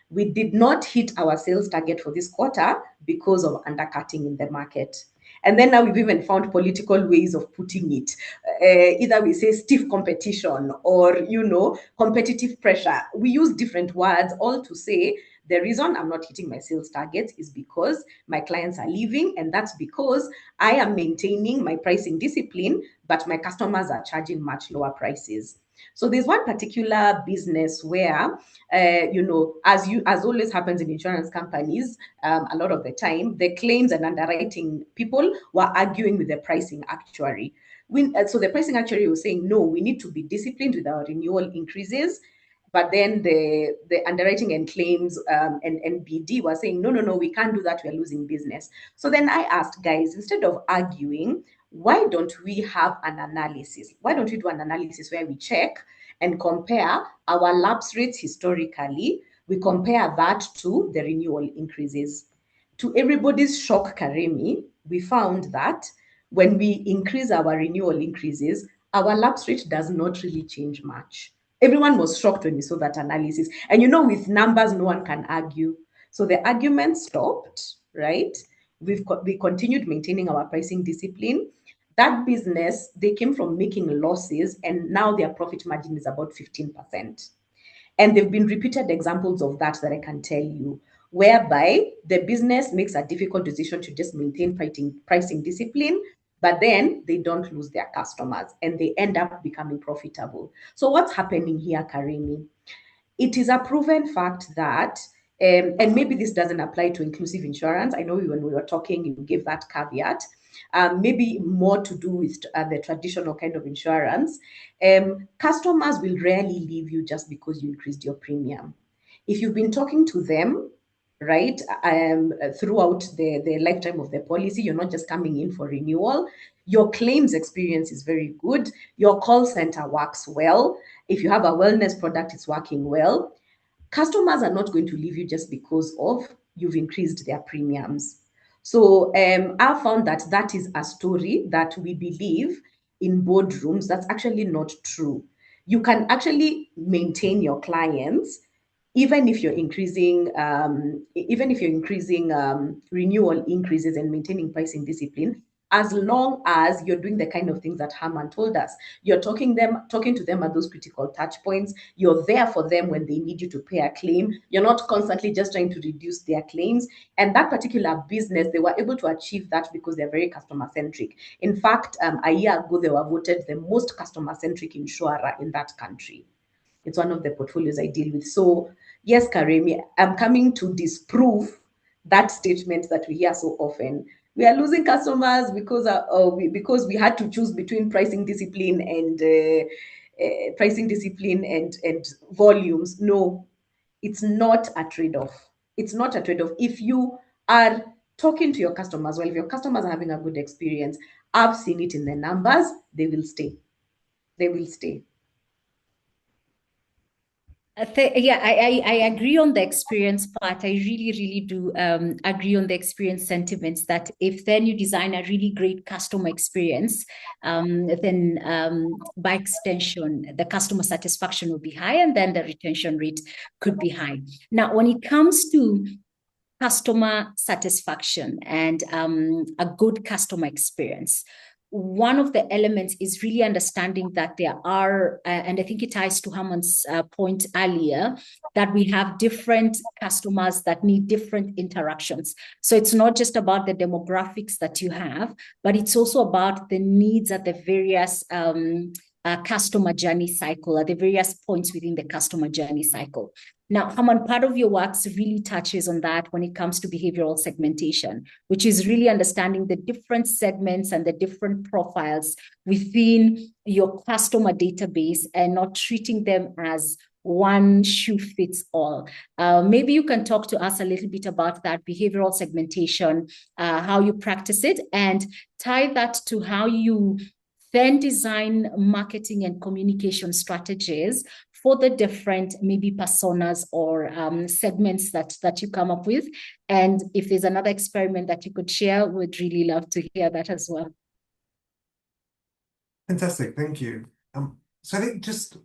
We did not hit our sales target for this quarter because of undercutting in the market. And then now we've even found political ways of putting it. Either we say stiff competition or, competitive pressure. We use different words all to say the reason I'm not hitting my sales targets is because my clients are leaving, and that's because I am maintaining my pricing discipline, but my customers are charging much lower prices. So there's one particular business where, as always happens in insurance companies, a lot of the time, the claims and underwriting people were arguing with the pricing actuary. So the pricing actuary was saying, no, we need to be disciplined with our renewal increases. But then the underwriting and claims and BD was saying, no, we can't do that. We're losing business. So then I asked, guys, instead of arguing, why don't we have an analysis? Why don't we do an analysis where we check and compare our lapse rates historically? We compare that to the renewal increases. To everybody's shock, Karemi, we found that when we increase our renewal increases, our lapse rate does not really change much. Everyone was shocked when we saw that analysis. And with numbers, no one can argue. So the argument stopped, right? We continued maintaining our pricing discipline. That business, they came from making losses, and now their profit margin is about 15%. And there have been repeated examples of that I can tell you, whereby the business makes a difficult decision to just maintain pricing discipline, but then they don't lose their customers and they end up becoming profitable. So what's happening here, Karimi? It is a proven fact that, and maybe this doesn't apply to inclusive insurance. I know when we were talking, you gave that caveat. Maybe more to do with the traditional kind of insurance. Customers will rarely leave you just because you increased your premium. If you've been talking to them, right, throughout the lifetime of the policy, you're not just coming in for renewal. Your claims experience is very good. Your call center works well. If you have a wellness product, it's working well. Customers are not going to leave you just because of you've increased their premiums. So I found that is a story that we believe in boardrooms. That's actually not true. You can actually maintain your clients even if you're increasing renewal increases and maintaining pricing discipline, as long as you're doing the kind of things that Herman told us. You're talking to them at those critical touch points. You're there for them when they need you to pay a claim. You're not constantly just trying to reduce their claims. And that particular business, they were able to achieve that because they're very customer centric. In fact, a year ago, they were voted the most customer centric insurer in that country. It's one of the portfolios I deal with. So yes, Karemi, I'm coming to disprove that statement that we hear so often. We are losing customers because we had to choose between pricing discipline and volumes. No, it's not a trade-off. It's not a trade-off. If you are talking to your customers, well, if your customers are having a good experience, I've seen it in the numbers, they will stay. They will stay. Yeah, I agree on the experience part. I really do agree on the experience sentiments that if then you design a really great customer experience, then by extension, the customer satisfaction will be high and then the retention rate could be high. Now, when it comes to customer satisfaction and a good customer experience, one of the elements is really understanding that there are, and I think it ties to Herman's point earlier, that we have different customers that need different interactions. So it's not just about the demographics that you have, but it's also about the needs at the various customer journey cycle, at the various points within the customer journey cycle. Now, Herman, part of your works really touches on that when it comes to behavioral segmentation, which is really understanding the different segments and the different profiles within your customer database and not treating them as one shoe fits all. Maybe you can talk to us a little bit about that behavioral segmentation, how you practice it, and tie that to how you then design marketing and communication strategies for the different maybe personas or segments that you come up with. And if there's another experiment that you could share, we'd really love to hear that as well. Fantastic, thank you. So I think just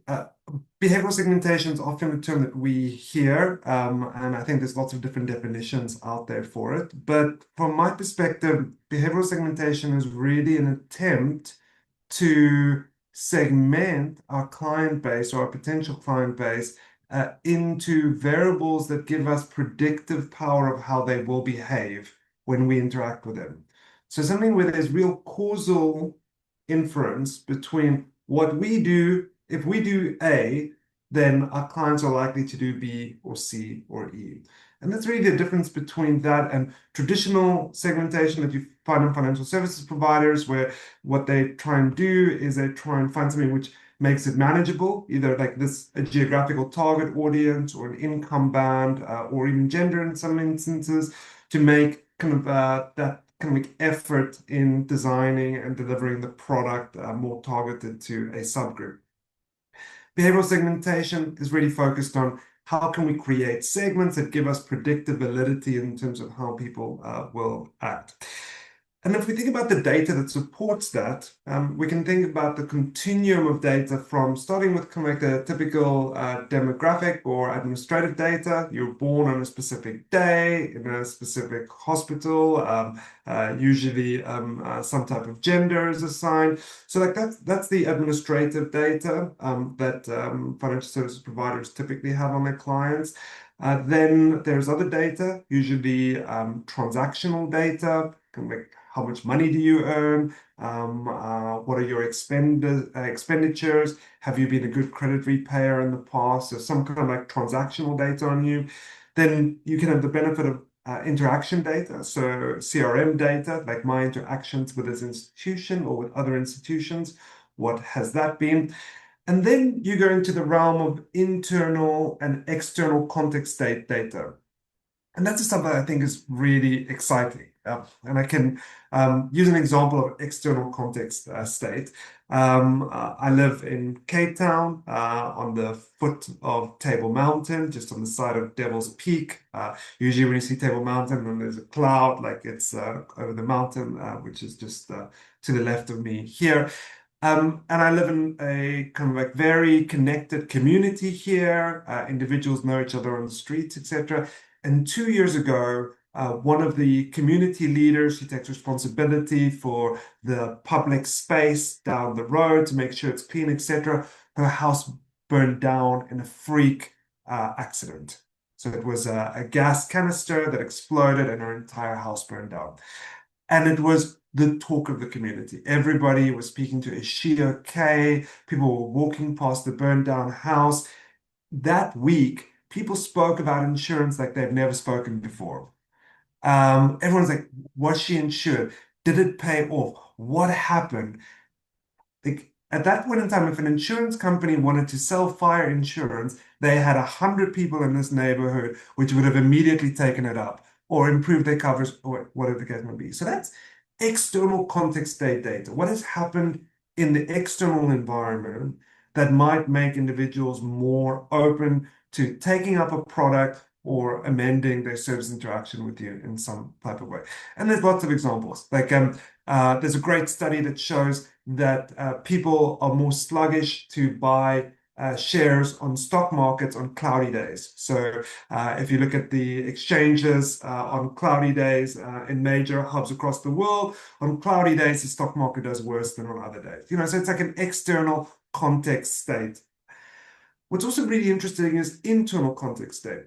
behavioral segmentation is often a term that we hear, and I think there's lots of different definitions out there for it. But from my perspective, behavioral segmentation is really an attempt to segment our client base or our potential client base into variables that give us predictive power of how they will behave when we interact with them. So something where there's real causal inference between what we do. If we do A, then our clients are likely to do B or C or E. And that's really the difference between that and traditional segmentation that you find in financial services providers, where what they try and do is they try and find something which makes it manageable, either like a geographical target audience or an income band or even gender in some instances, to make kind of that kind of effort in designing and delivering the product more targeted to a subgroup. Behavioral segmentation is really focused on how can we create segments that give us predictability in terms of how people will act. And if we think about the data that supports that, we can think about the continuum of data from starting with kind of like the typical demographic or administrative data. You're born on a specific day in a specific hospital. Usually some type of gender is assigned. So like that's the administrative data that financial services providers typically have on their clients. Then there's other data, usually transactional data, kind of like how much money do you earn? What are your expenditures? Have you been a good credit repayer in the past? So some kind of like transactional data on you. Then you can have the benefit of interaction data, so CRM data, like my interactions with this institution or with other institutions. What has that been? And then you go into the realm of internal and external context state data. And that's something I think is really exciting. And I can use an example of external context state. I live in Cape Town on the foot of Table Mountain, just on the side of Devil's Peak. Usually when you see Table Mountain, then there's a cloud, like it's over the mountain, which is just to the left of me here. And I live in a kind of like very connected community here. Individuals know each other on the streets, etc. And 2 years ago, one of the community leaders, she takes responsibility for the public space down the road to make sure it's clean, etc. Her house burned down in a freak accident. So it was a gas canister that exploded and her entire house burned down. And it was the talk of the community. Everybody was speaking to, is she okay? People were walking past the burned down house. That week, people spoke about insurance like they've never spoken before. Everyone's like, was she insured? Did it pay off? What happened? Like, at that point in time, if an insurance company wanted to sell fire insurance, they had 100 people in this neighborhood which would have immediately taken it up or improved their coverage or whatever the case may be. So that's external context state data. What has happened in the external environment that might make individuals more open to taking up a product or amending their service interaction with you in some type of way. And there's lots of examples. Like there's a great study that shows that people are more sluggish to buy shares on stock markets on cloudy days. So if you look at the exchanges on cloudy days in major hubs across the world, on cloudy days, the stock market does worse than on other days. So it's like an external context state. What's also really interesting is internal context state.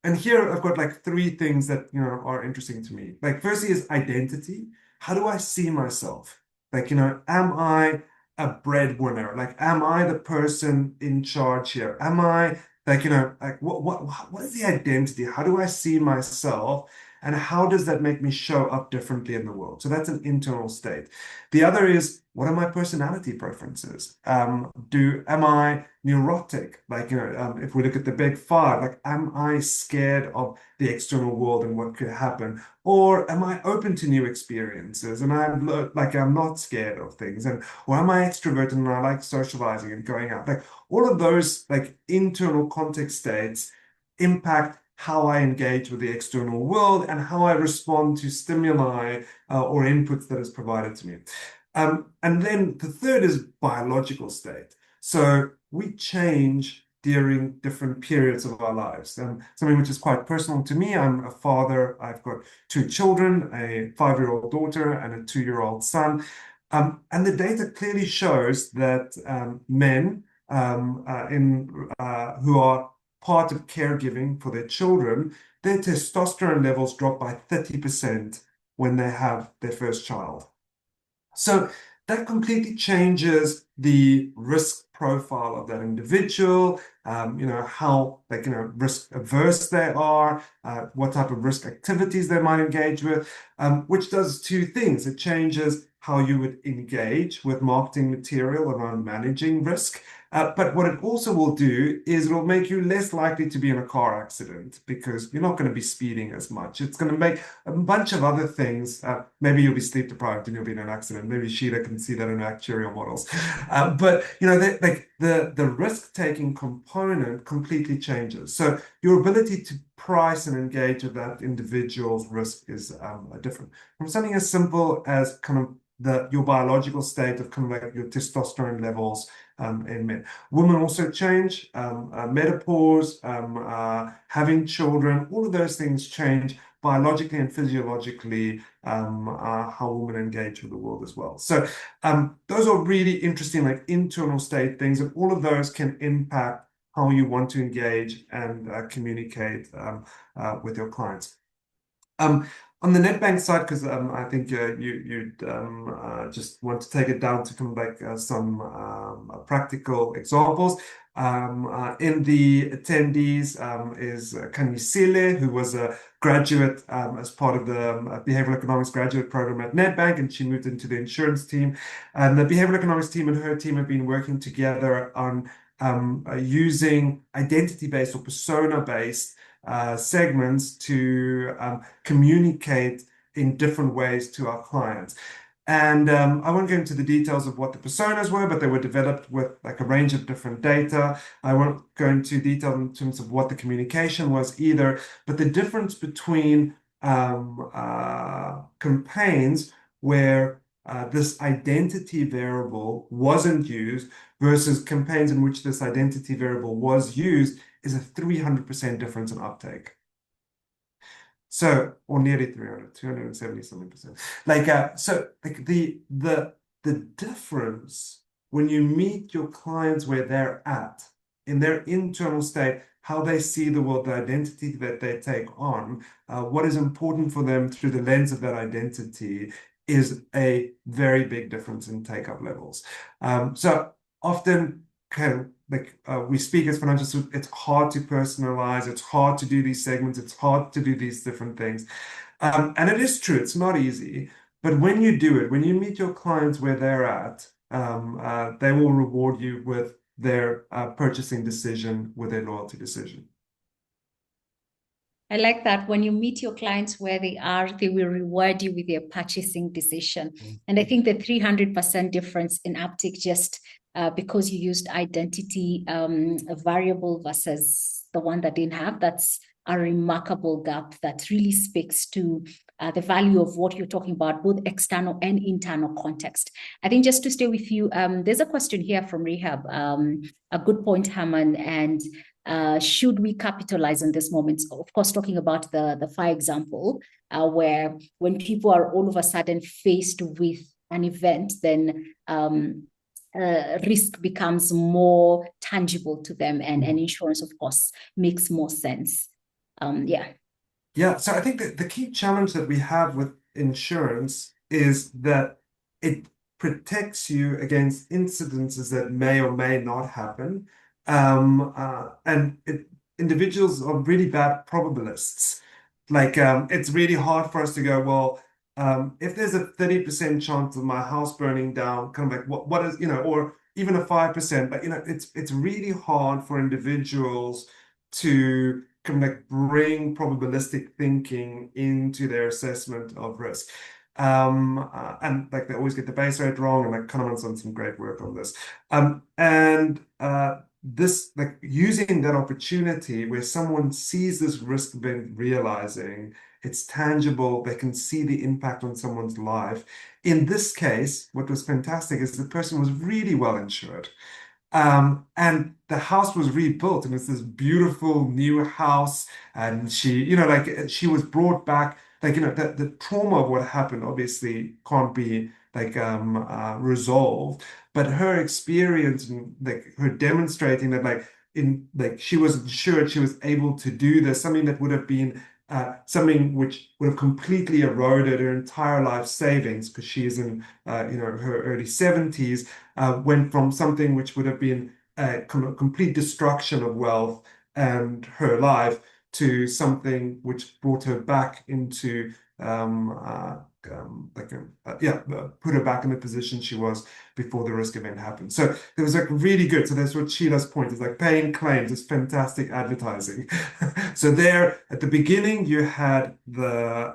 And here I've got like three things that are interesting to me. Like firstly is identity. How do I see myself? Like, am I a breadwinner? Like, am I the person in charge here? Am I like, like what is the identity? How do I see myself? And how does that make me show up differently in the world? So that's an internal state. The other is, what are my personality preferences? Am I neurotic? Like, if we look at the big five, like, am I scared of the external world and what could happen? Or am I open to new experiences? And I'm not scared of things. Or am I extroverted and I like socializing and going out? Like all of those like internal context states impact how I engage with the external world and how I respond to stimuli or inputs that is provided to me. And then the third is biological state. So we change during different periods of our lives. Something which is quite personal to me. I'm a father. I've got 2 children, a 5-year-old daughter and a 2-year-old son. And the data clearly shows that men who are part of caregiving for their children, their testosterone levels drop by 30% when they have their first child. So that completely changes the risk profile of that individual, how risk averse they are, what type of risk activities they might engage with, which does 2 things. It changes how you would engage with marketing material around managing risk, But what it also will do is it'll make you less likely to be in a car accident because you're not going to be speeding as much. It's going to make a bunch of other things. Maybe you'll be sleep deprived and you'll be in an accident. Maybe Sheila can see that in actuarial models. But the risk-taking component completely changes. So your ability to price and engage with that individual's risk is different. From something as simple as kind of your biological state of kind of like your testosterone levels in men. Women also change, menopause, having children, all of those things change biologically and physiologically how women engage with the world as well. So those are really interesting, like internal state things, and all of those can impact how you want to engage and communicate with your clients. On the Nedbank side, because I think you just want to take it down to kind of like some practical examples. In the attendees is Kanyisile, who was a graduate as part of the behavioral economics graduate program at Nedbank, and she moved into the insurance team. And the behavioral economics team and her team have been working together on using identity-based or persona-based segments to communicate in different ways to our clients. And I won't go into the details of what the personas were, but they were developed with like a range of different data. I won't go into detail in terms of what the communication was either, but the difference between campaigns where this identity variable wasn't used versus campaigns in which this identity variable was used is a 300% difference in uptake. So, or nearly 300, 270 something percent. So like the difference when you meet your clients where they're at in their internal state, how they see the world, the identity that they take on, what is important for them through the lens of that identity is a very big difference in take-up levels. So often we speak as financial, it's hard to personalize, it's hard to do these segments, it's hard to do these different things. And it is true, it's not easy. But when you do it, when you meet your clients where they're at, they will reward you with their purchasing decision, with their loyalty decision. I like that. When you meet your clients where they are, they will reward you with their purchasing decision. And I think the 300% difference in uptake just because you used identity variable versus the one that didn't have, that's a remarkable gap that really speaks to the value of what you're talking about, both external and internal context. I think just to stay with you, there's a question here from Rehab, a good point, Herman, and should we capitalize on this moment? Of course, talking about the fire example, where when people are all of a sudden faced with an event, then risk becomes more tangible to them, and insurance, of course, makes more sense. Yeah, so I think that the key challenge that we have with insurance is that it protects you against incidences that may or may not happen. And individuals are really bad probabilists. It's really hard for us to go, well, if there's a 30% chance of my house burning down, kind of like what is, or even a 5%, but it's really hard for individuals to kind of like bring probabilistic thinking into their assessment of risk. And like they always get the base rate wrong, and like Kahneman's done some great work on this. This, like using that opportunity where someone sees this risk being realizing, it's tangible, they can see the impact on someone's life. In this case, what was fantastic is the person was really well insured. And the house was rebuilt, and it's this beautiful new house. And she, she was brought back. The trauma of what happened obviously can't be resolved. But her experience and her demonstrating that she was insured, she was able to do this, something that would have been something which would have completely eroded her entire life savings, because she is in her early 70s, went from something which would have been a complete destruction of wealth and her life to something which brought her back into kind put her back in the position she was before the risk event happened. So it was like really good. So that's what Sheila's point is, like paying claims is fantastic advertising. So there at the beginning you had the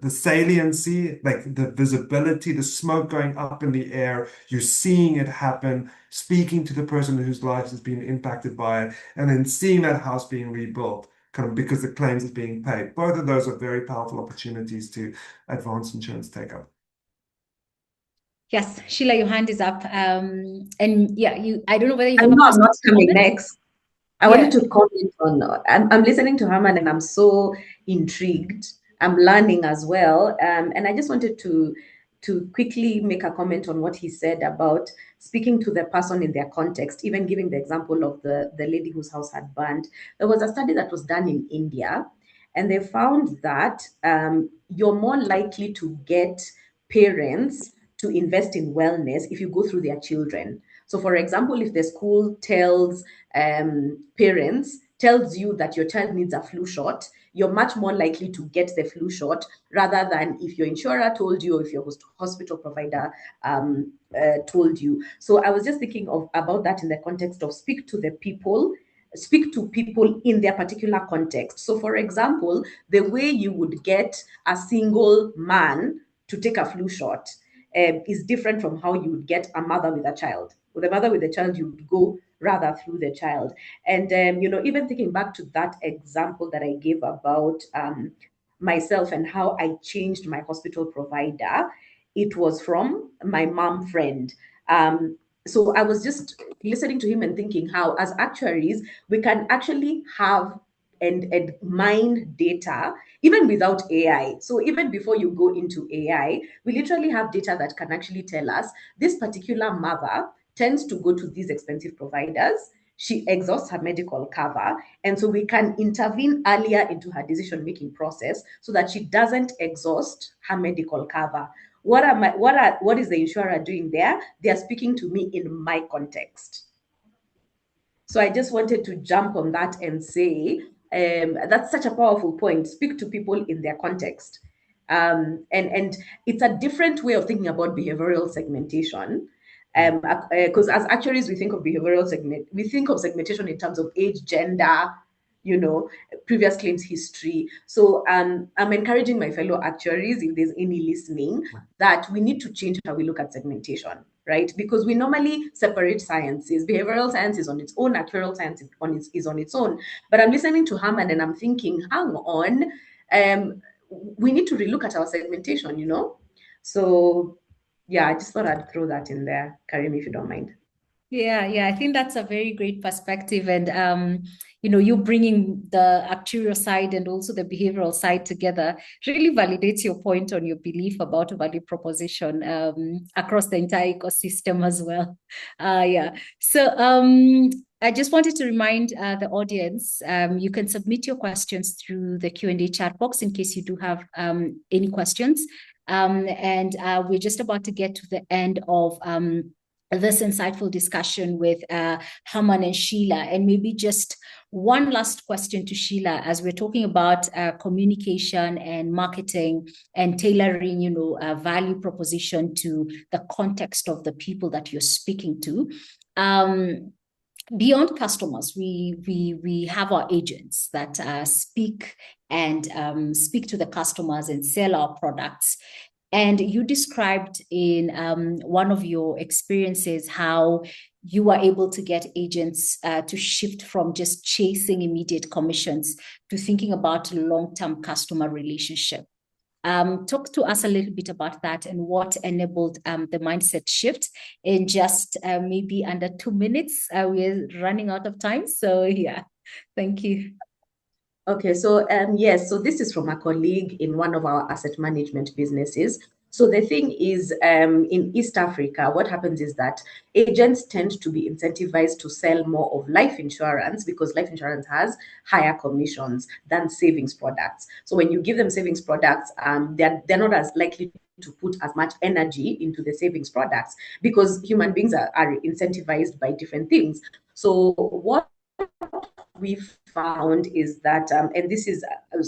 the saliency, like the visibility, the smoke going up in the air, you're seeing it happen, speaking to the person whose life has been impacted by it, and then seeing that house being rebuilt, kind of because the claims is being paid. Both of those are very powerful opportunities to advance insurance take-up. Yes, Sheila, your hand is up. And yeah, I don't know whether you have I know I'm not coming comment? next. I wanted to comment on, I'm listening to Herman and I'm so intrigued. I'm learning as well. And I just wanted to quickly make a comment on what he said about speaking to the person in their context, even giving the example of the lady whose house had burned. There was a study that was done in India, and they found that you're more likely to get parents to invest in wellness if you go through their children. So, for example, if the school tells tells you that your child needs a flu shot, you're much more likely to get the flu shot rather than if your insurer told you or if your hospital provider told you. So I was just thinking about that in the context of speak to people in their particular context. So, for example, the way you would get a single man to take a flu shot is different from how you would get a mother with a child. With a mother with a child, you would go rather through the child. And, even thinking back to that example that I gave about myself and how I changed my hospital provider, it was from my mom friend. So I was just listening to him and thinking how, as actuaries, we can actually have and mine data even without AI. So even before you go into AI, we literally have data that can actually tell us this particular mother tends to go to these expensive providers. She exhausts her medical cover. And so we can intervene earlier into her decision-making process so that she doesn't exhaust her medical cover. What is the insurer doing there? They are speaking to me in my context. So I just wanted to jump on that and say that's such a powerful point. Speak to people in their context. And it's a different way of thinking about behavioral segmentation. Because as actuaries, we think of segmentation in terms of age, gender, previous claims history. So I'm encouraging my fellow actuaries, if there's any listening, that we need to change how we look at segmentation, right? Because we normally separate sciences. Behavioral science is on its own, actuarial science is on its own. But I'm listening to Herman and I'm thinking, hang on, we need to relook at our segmentation, So yeah, I just thought I'd throw that in there, Karim, if you don't mind. Yeah, I think that's a very great perspective. And, you bringing the actuarial side and also the behavioral side together really validates your point on your belief about a value proposition across the entire ecosystem as well. Yeah. So I just wanted to remind the audience, you can submit your questions through the Q&A chat box in case you do have any questions. And we're just about to get to the end of this insightful discussion with Herman and Sheila. And maybe just one last question to Sheila, as we're talking about communication and marketing and tailoring, value proposition to the context of the people that you're speaking to. Beyond customers, we have our agents that speak to the customers and sell our products. And you described in one of your experiences how you were able to get agents to shift from just chasing immediate commissions to thinking about long-term customer relationship. Talk to us a little bit about that and what enabled the mindset shift in just maybe under 2 minutes. We're running out of time. So yeah, thank you. Okay, so yes, so this is from a colleague in one of our asset management businesses. So the thing is, in East Africa, what happens is that agents tend to be incentivized to sell more of life insurance because life insurance has higher commissions than savings products. So when you give them savings products, they're not as likely to put as much energy into the savings products because human beings are incentivized by different things. So what we found is that, and this is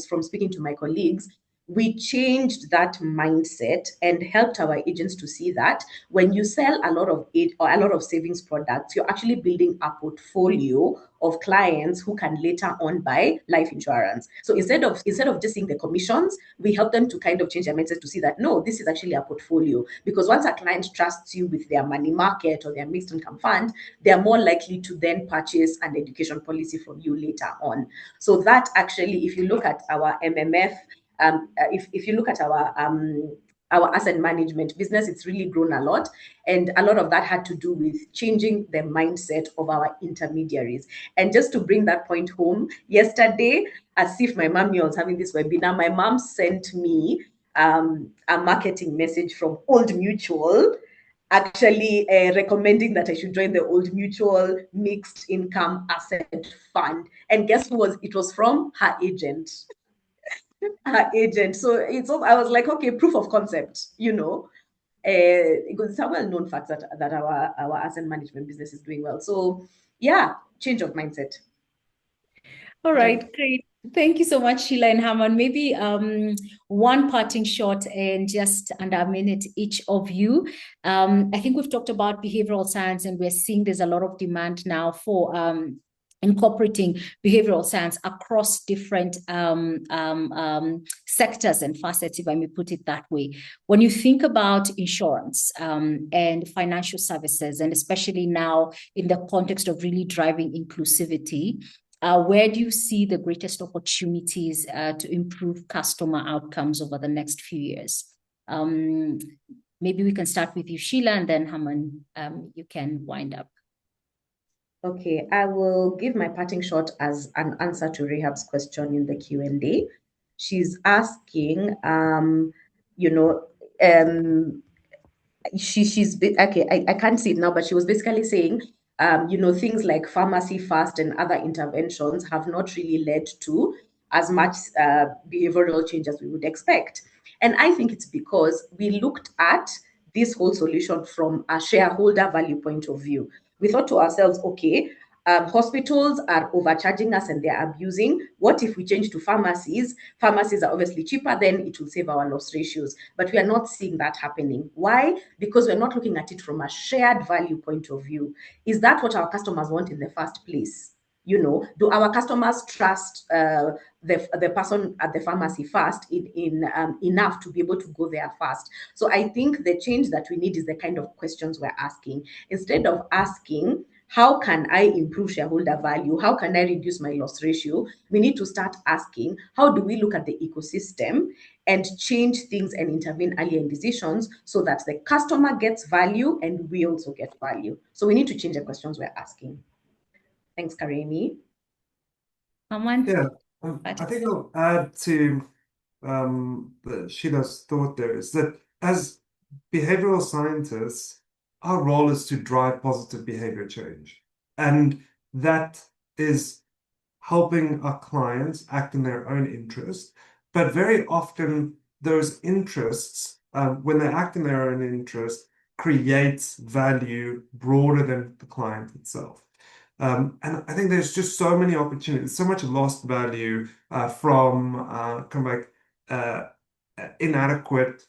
from speaking to my colleagues, we changed that mindset and helped our agents to see that when you sell a lot of it or a lot of savings products, you're actually building a portfolio of clients who can later on buy life insurance. So instead of just seeing the commissions, we help them to kind of change their mindset to see that no, this is actually a portfolio. Because once a client trusts you with their money market or their mixed income fund, they are more likely to then purchase an education policy from you later on. So that actually, if you look at our MMF, if you look at our asset management business, it's really grown a lot. And a lot of that had to do with changing the mindset of our intermediaries. And just to bring that point home, yesterday, as if my mom knew I was having this webinar, my mom sent me a marketing message from Old Mutual, actually recommending that I should join the Old Mutual Mixed Income Asset Fund. And guess who was it? Was from her agent. Her agent. So I was like, okay, proof of concept, because it's a well-known fact that our asset management business is doing well. So yeah, change of mindset. All right, great. Thank you so much, Sheila and Haman. Maybe one parting shot and just under a minute each of you. I think we've talked about behavioral science, and we're seeing there's a lot of demand now for incorporating behavioral science across different sectors and facets, if I may put it that way. When you think about insurance and financial services, and especially now in the context of really driving inclusivity, where do you see the greatest opportunities to improve customer outcomes over the next few years? Maybe we can start with you, Sheila, and then Haman, you can wind up. Okay, I will give my parting shot as an answer to Rehab's question in the Q&A. She's asking, she's okay, I can't see it now, but she was basically saying, things like pharmacy fast and other interventions have not really led to as much behavioral change as we would expect. And I think it's because we looked at this whole solution from a shareholder value point of view. We thought to ourselves, okay, hospitals are overcharging us and they're abusing. What if we change to pharmacies? Pharmacies are obviously cheaper, then it will save our loss ratios. But we are not seeing that happening. Why? Because we're not looking at it from a shared value point of view. Is that what our customers want in the first place? Do our customers trust the person at the pharmacy first enough to be able to go there first? So I think the change that we need is the kind of questions we're asking. Instead of asking, how can I improve shareholder value? How can I reduce my loss ratio? We need to start asking, how do we look at the ecosystem and change things and intervene earlier in decisions so that the customer gets value and we also get value? So we need to change the questions we're asking. Thanks, Karemi. Haman? Yeah, I think I'll add to Sheila's thought there is that as behavioral scientists, our role is to drive positive behavior change. And that is helping our clients act in their own interest. But very often, those interests, when they act in their own interest, creates value broader than the client itself. And I think there's just so many opportunities, so much lost value from kind of like inadequate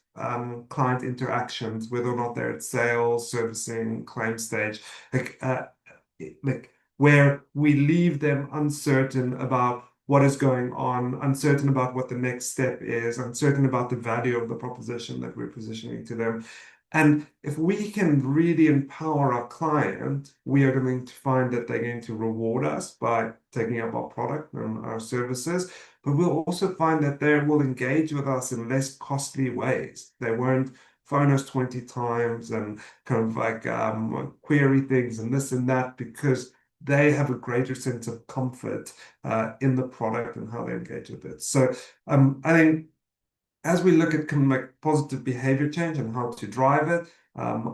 client interactions, whether or not they're at sales, servicing, claim stage, like where we leave them uncertain about what is going on, uncertain about what the next step is, uncertain about the value of the proposition that we're positioning to them. And if we can really empower our client, we are going to find that they're going to reward us by taking up our product and our services. But we'll also find that they will engage with us in less costly ways. They won't phone us 20 times and kind of like query things and this and that, because they have a greater sense of comfort in the product and how they engage with it. So I think as we look at kind of like positive behavior change and how to drive it,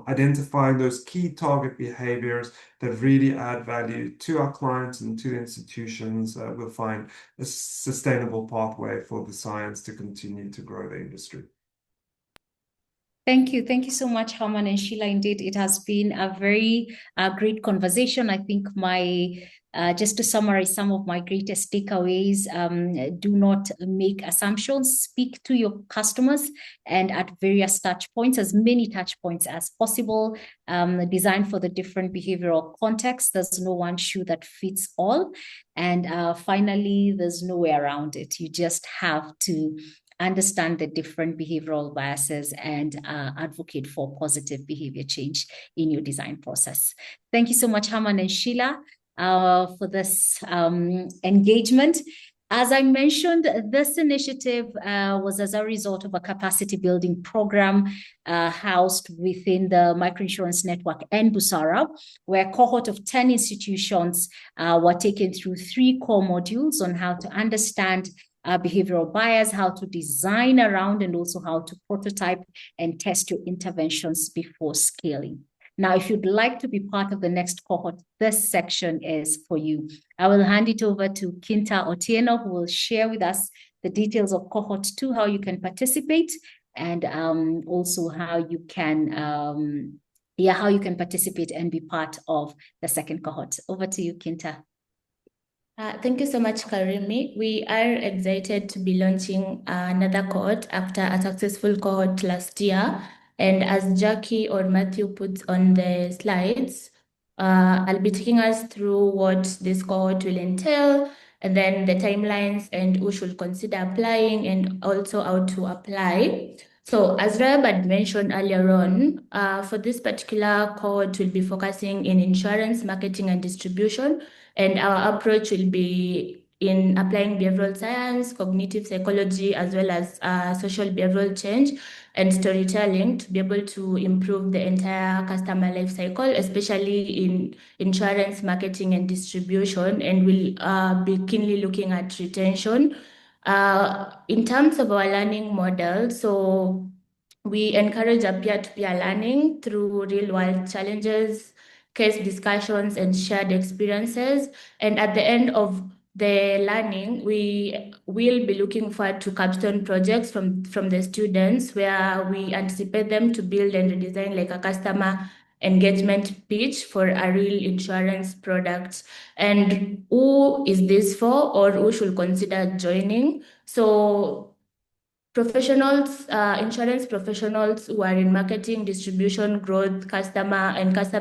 identifying those key target behaviors that really add value to our clients and to the institutions, we'll find a sustainable pathway for the science to continue to grow the industry. Thank you. Thank you so much, Haman and Sheila. Indeed, it has been a very great conversation. I think my Just to summarize some of my greatest takeaways, do not make assumptions, speak to your customers, and at various touch points, as many touch points as possible, design for the different behavioral contexts. There's no one shoe that fits all. And finally, there's no way around it. You just have to understand the different behavioral biases and advocate for positive behavior change in your design process. Thank you so much, Haman and Sheila, for this engagement. As I mentioned, this initiative was as a result of a capacity building program housed within the Microinsurance Network and Busara, where a cohort of 10 institutions were taken through 3 core modules on how to understand behavioral bias, how to design around, and also how to prototype and test your interventions before scaling. Now, if you'd like to be part of the next cohort, this section is for you. I will hand it over to Kinta Otieno, who will share with us the details of cohort 2, how you can participate, and also how you can participate and be part of the second cohort. Over to you, Kinta. Thank you so much, Karimi. We are excited to be launching another cohort after a successful cohort last year. And as Jackie or Matthew puts on the slides, I'll be taking us through what this cohort will entail, and then the timelines and who should consider applying, and also how to apply. So as Rab had mentioned earlier on, for this particular cohort, we'll be focusing in insurance, marketing, and distribution. And our approach will be in applying behavioral science, cognitive psychology, as well as social behavioral change and storytelling to be able to improve the entire customer life cycle, especially in insurance, marketing, and distribution. And we'll be keenly looking at retention. In terms of our learning model, so we encourage a peer-to-peer learning through real-world challenges, case discussions, and shared experiences. And at the end of the learning, we will be looking forward to capstone projects from the students, where we anticipate them to build and redesign like a customer engagement pitch for a real insurance product. And who is this for, or who should consider joining? So professionals, insurance professionals who are in marketing, distribution, growth, customer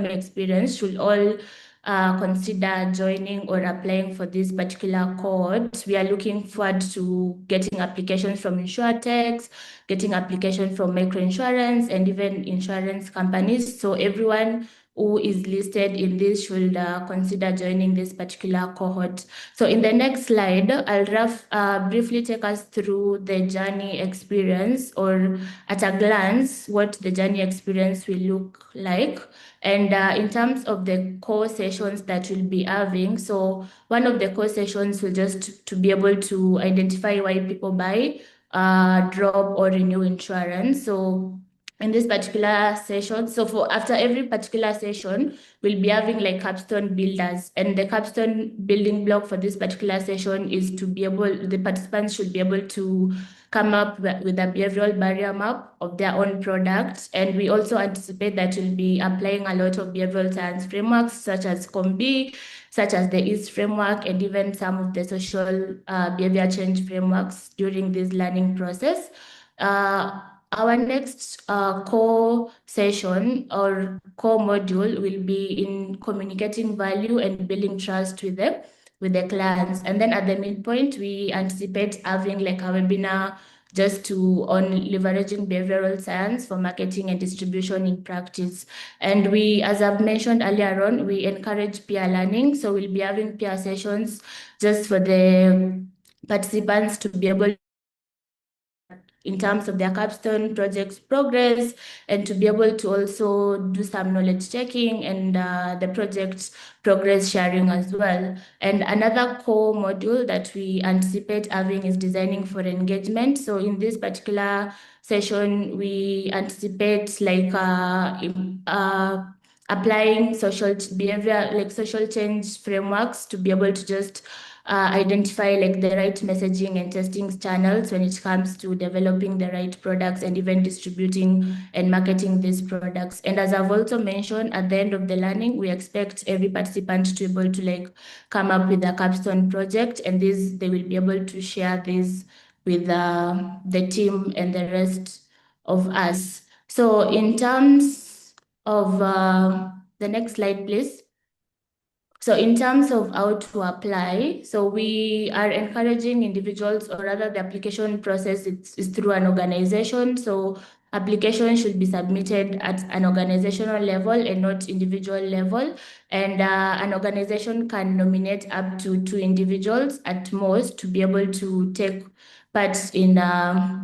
experience should all consider joining or applying for this particular cohort. We are looking forward to getting applications from insurtechs, getting applications from microinsurance, and even insurance companies. So everyone who is listed in this should consider joining this particular cohort. So in the next slide, I'll briefly take us through the journey experience, or at a glance, what the journey experience will look like. And in terms of the core sessions that we'll be having, so one of the core sessions will just to be able to identify why people buy, drop, or renew insurance. So in this particular session, so for after every particular session, we'll be having like capstone builders, and the capstone building block for this particular session is to be able, the participants should be able to come up with a behavioral barrier map of their own product. And we also anticipate that we'll be applying a lot of behavioral science frameworks, such as COMBI, such as the EAST framework, and even some of the social behavior change frameworks during this learning process. Our next core session or core module will be in communicating value and building trust with the clients. And then at the midpoint, we anticipate having like a webinar just on leveraging behavioral science for marketing and distribution in practice. And we, as I've mentioned earlier on, we encourage peer learning. So we'll be having peer sessions just for the participants to be able in terms of their capstone project's progress, and to be able to also do some knowledge checking and the project progress sharing as well. And another core module that we anticipate having is designing for engagement. So in this particular session, we anticipate like applying social behavior, like social change frameworks to be able to just identify like the right messaging and testing channels when it comes to developing the right products and even distributing and marketing these products. And as I've also mentioned, at the end of the learning, we expect every participant to be able to like come up with a capstone project, and they will be able to share this with the team and the rest of us. So in terms of the next slide, please. So in terms of how to apply, so we are encouraging individuals, or rather the application process is through an organization. So application should be submitted at an organizational level and not individual level. And an organization can nominate up to 2 individuals at most to be able to take part in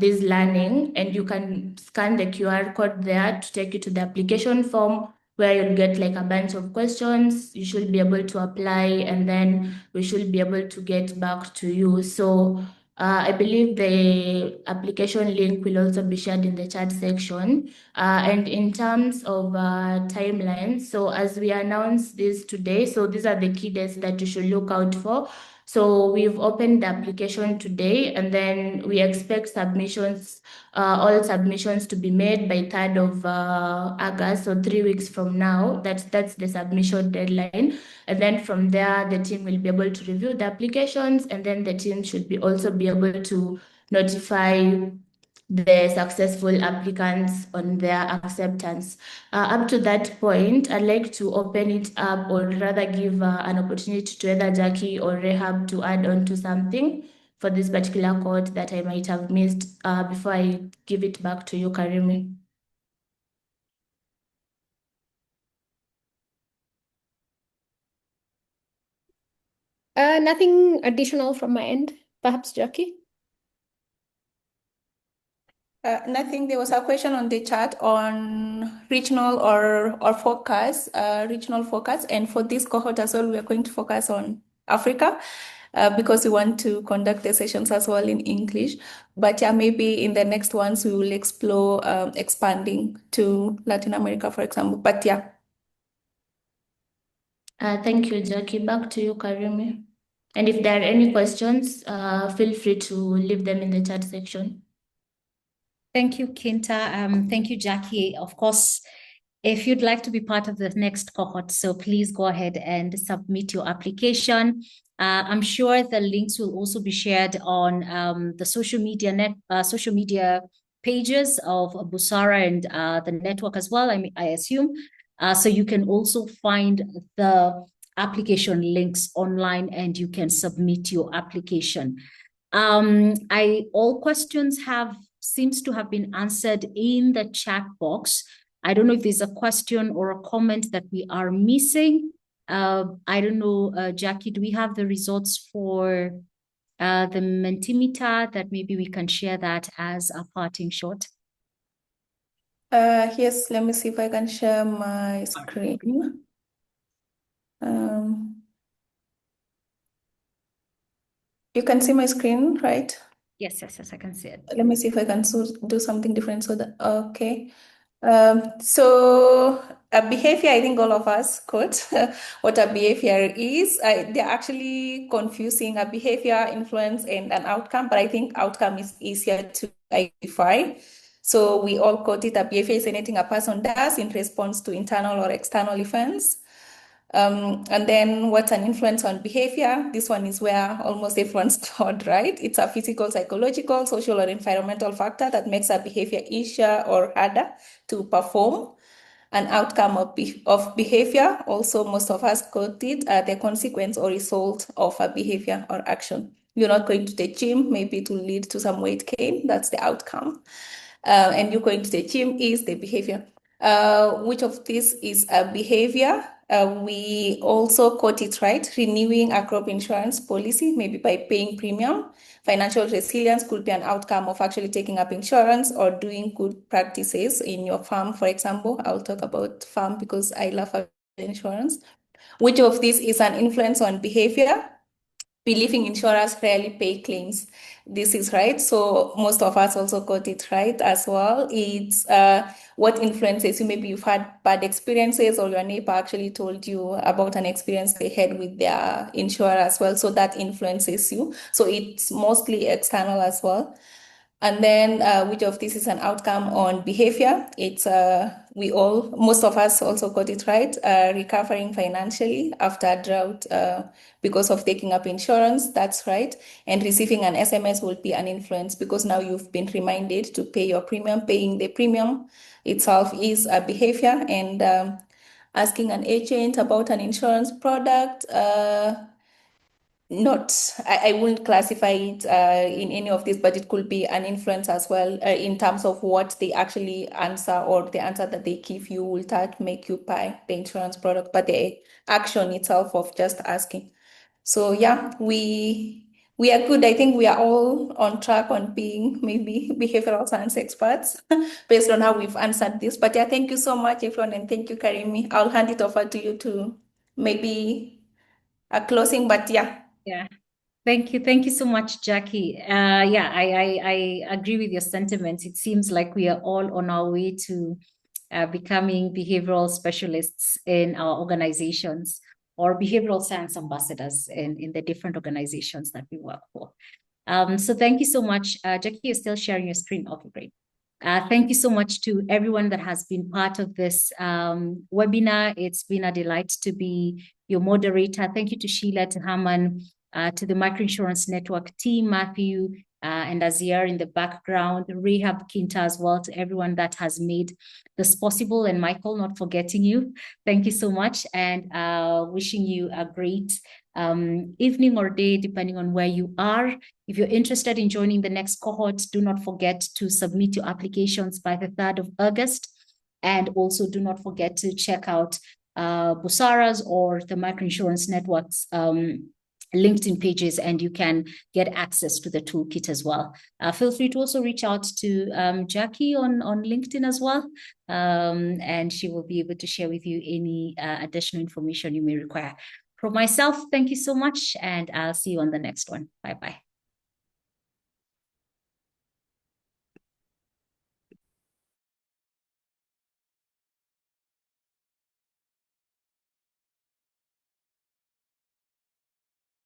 this learning. And you can scan the QR code there to take you to the application form, where you'll get like a bunch of questions. You should be able to apply, and then we should be able to get back to you. So I believe the application link will also be shared in the chat section. And in terms of timelines, so as we announced this today, so these are the key dates that you should look out for. So we've opened the application today, and then we expect all submissions to be made by 3rd of August, so 3 weeks from now. That's the submission deadline. And then from there, the team will be able to review the applications, and then the team should also be able to notify the successful applicants on their acceptance. Up to that point, I'd like to open it up, or rather give an opportunity to either Jackie or Rehab to add on to something for this particular code that I might have missed before I give it back to you, Karimi. Nothing additional from my end. Perhaps Jackie? Nothing. There was a question on the chat on regional or focus, regional focus. And for this cohort as well, we are going to focus on Africa because we want to conduct the sessions as well in English. But yeah, maybe in the next ones, we will explore expanding to Latin America, for example. But yeah. Thank you, Jackie. Back to you, Karimi. And if there are any questions, feel free to leave them in the chat section. Thank you, Kinta. Thank you, Jackie. Of course, if you'd like to be part of the next cohort, so please go ahead and submit your application. I'm sure the links will also be shared on the social media pages of Busara and the network as well. I assume. So you can also find the application links online, and you can submit your application. All questions seems to have been answered in the chat box. I don't know if there's a question or a comment that we are missing. I don't know, Jackie, do we have the results for the Mentimeter that maybe we can share that as a parting shot? Yes, let me see if I can share my screen. You can see my screen, right? Yes, I can see it. Let me see if I can do something different so that, okay. So a behavior, I think all of us could what a behavior is. They're actually confusing a behavior, influence, and an outcome, but I think outcome is easier to identify. So we all quote it, a behavior is anything a person does in response to internal or external events. And then what's an influence on behavior? This one is where almost everyone's taught, right? It's a physical, psychological, social, or environmental factor that makes a behavior easier or harder to perform. An outcome of behavior, also most of us quote it, the consequence or result of a behavior or action. You're not going to the gym, maybe it will lead to some weight gain. That's the outcome. And you going to the gym is the behavior. Which of these is a behavior? We also quote it, right? Renewing a crop insurance policy, maybe by paying premium. Financial resilience could be an outcome of actually taking up insurance or doing good practices in your farm, for example. I'll talk about farm because I love insurance. Which of these is an influence on behavior? believing insurers rarely pay claims. This is right. So most of us also got it right as well. It's what influences you. Maybe you've had bad experiences, or your neighbor actually told you about an experience they had with their insurer as well. So that influences you. So it's mostly external as well. And then which of this is an outcome on behavior? It's most of us also got it right, recovering financially after a drought because of taking up insurance. That's right. And receiving an SMS will be an influence because now you've been reminded to pay your premium. Paying the premium itself is a behavior, and asking an agent about an insurance product. I wouldn't classify it in any of this, but it could be an influence as well in terms of what they actually answer, or the answer that they give you will start make you buy the insurance product, but the action itself of just asking. So yeah, we are good. I think we are all on track on being maybe behavioral science experts based on how we've answered this. But yeah, thank you so much, everyone, and thank you, Karimi. I'll hand it over to you to maybe a closing, but yeah. Yeah. Thank you. Thank you so much, Jackie. Yeah, I agree with your sentiments. It seems like we are all on our way to becoming behavioral specialists in our organizations, or behavioral science ambassadors in the different organizations that we work for. So thank you so much. Jackie, you're still sharing your screen. Okay, great. Thank you so much to everyone that has been part of this webinar. It's been a delight to be your moderator. Thank you to Sheila, to Herman, to the Microinsurance Network team, Matthew, and Azir in the background, Rehab Kinta as well, to everyone that has made this possible. And Michael, not forgetting you. Thank you so much, and wishing you a great evening or day, depending on where you are. If you're interested in joining the next cohort, do not forget to submit your applications by the 3rd of August. And also do not forget to check out Busara's or the Microinsurance Network's LinkedIn pages, and you can get access to the toolkit as well. Feel free to also reach out to Jackie on LinkedIn as well, and she will be able to share with you any additional information you may require. For myself, thank you so much, and I'll see you on the next one. Bye-bye.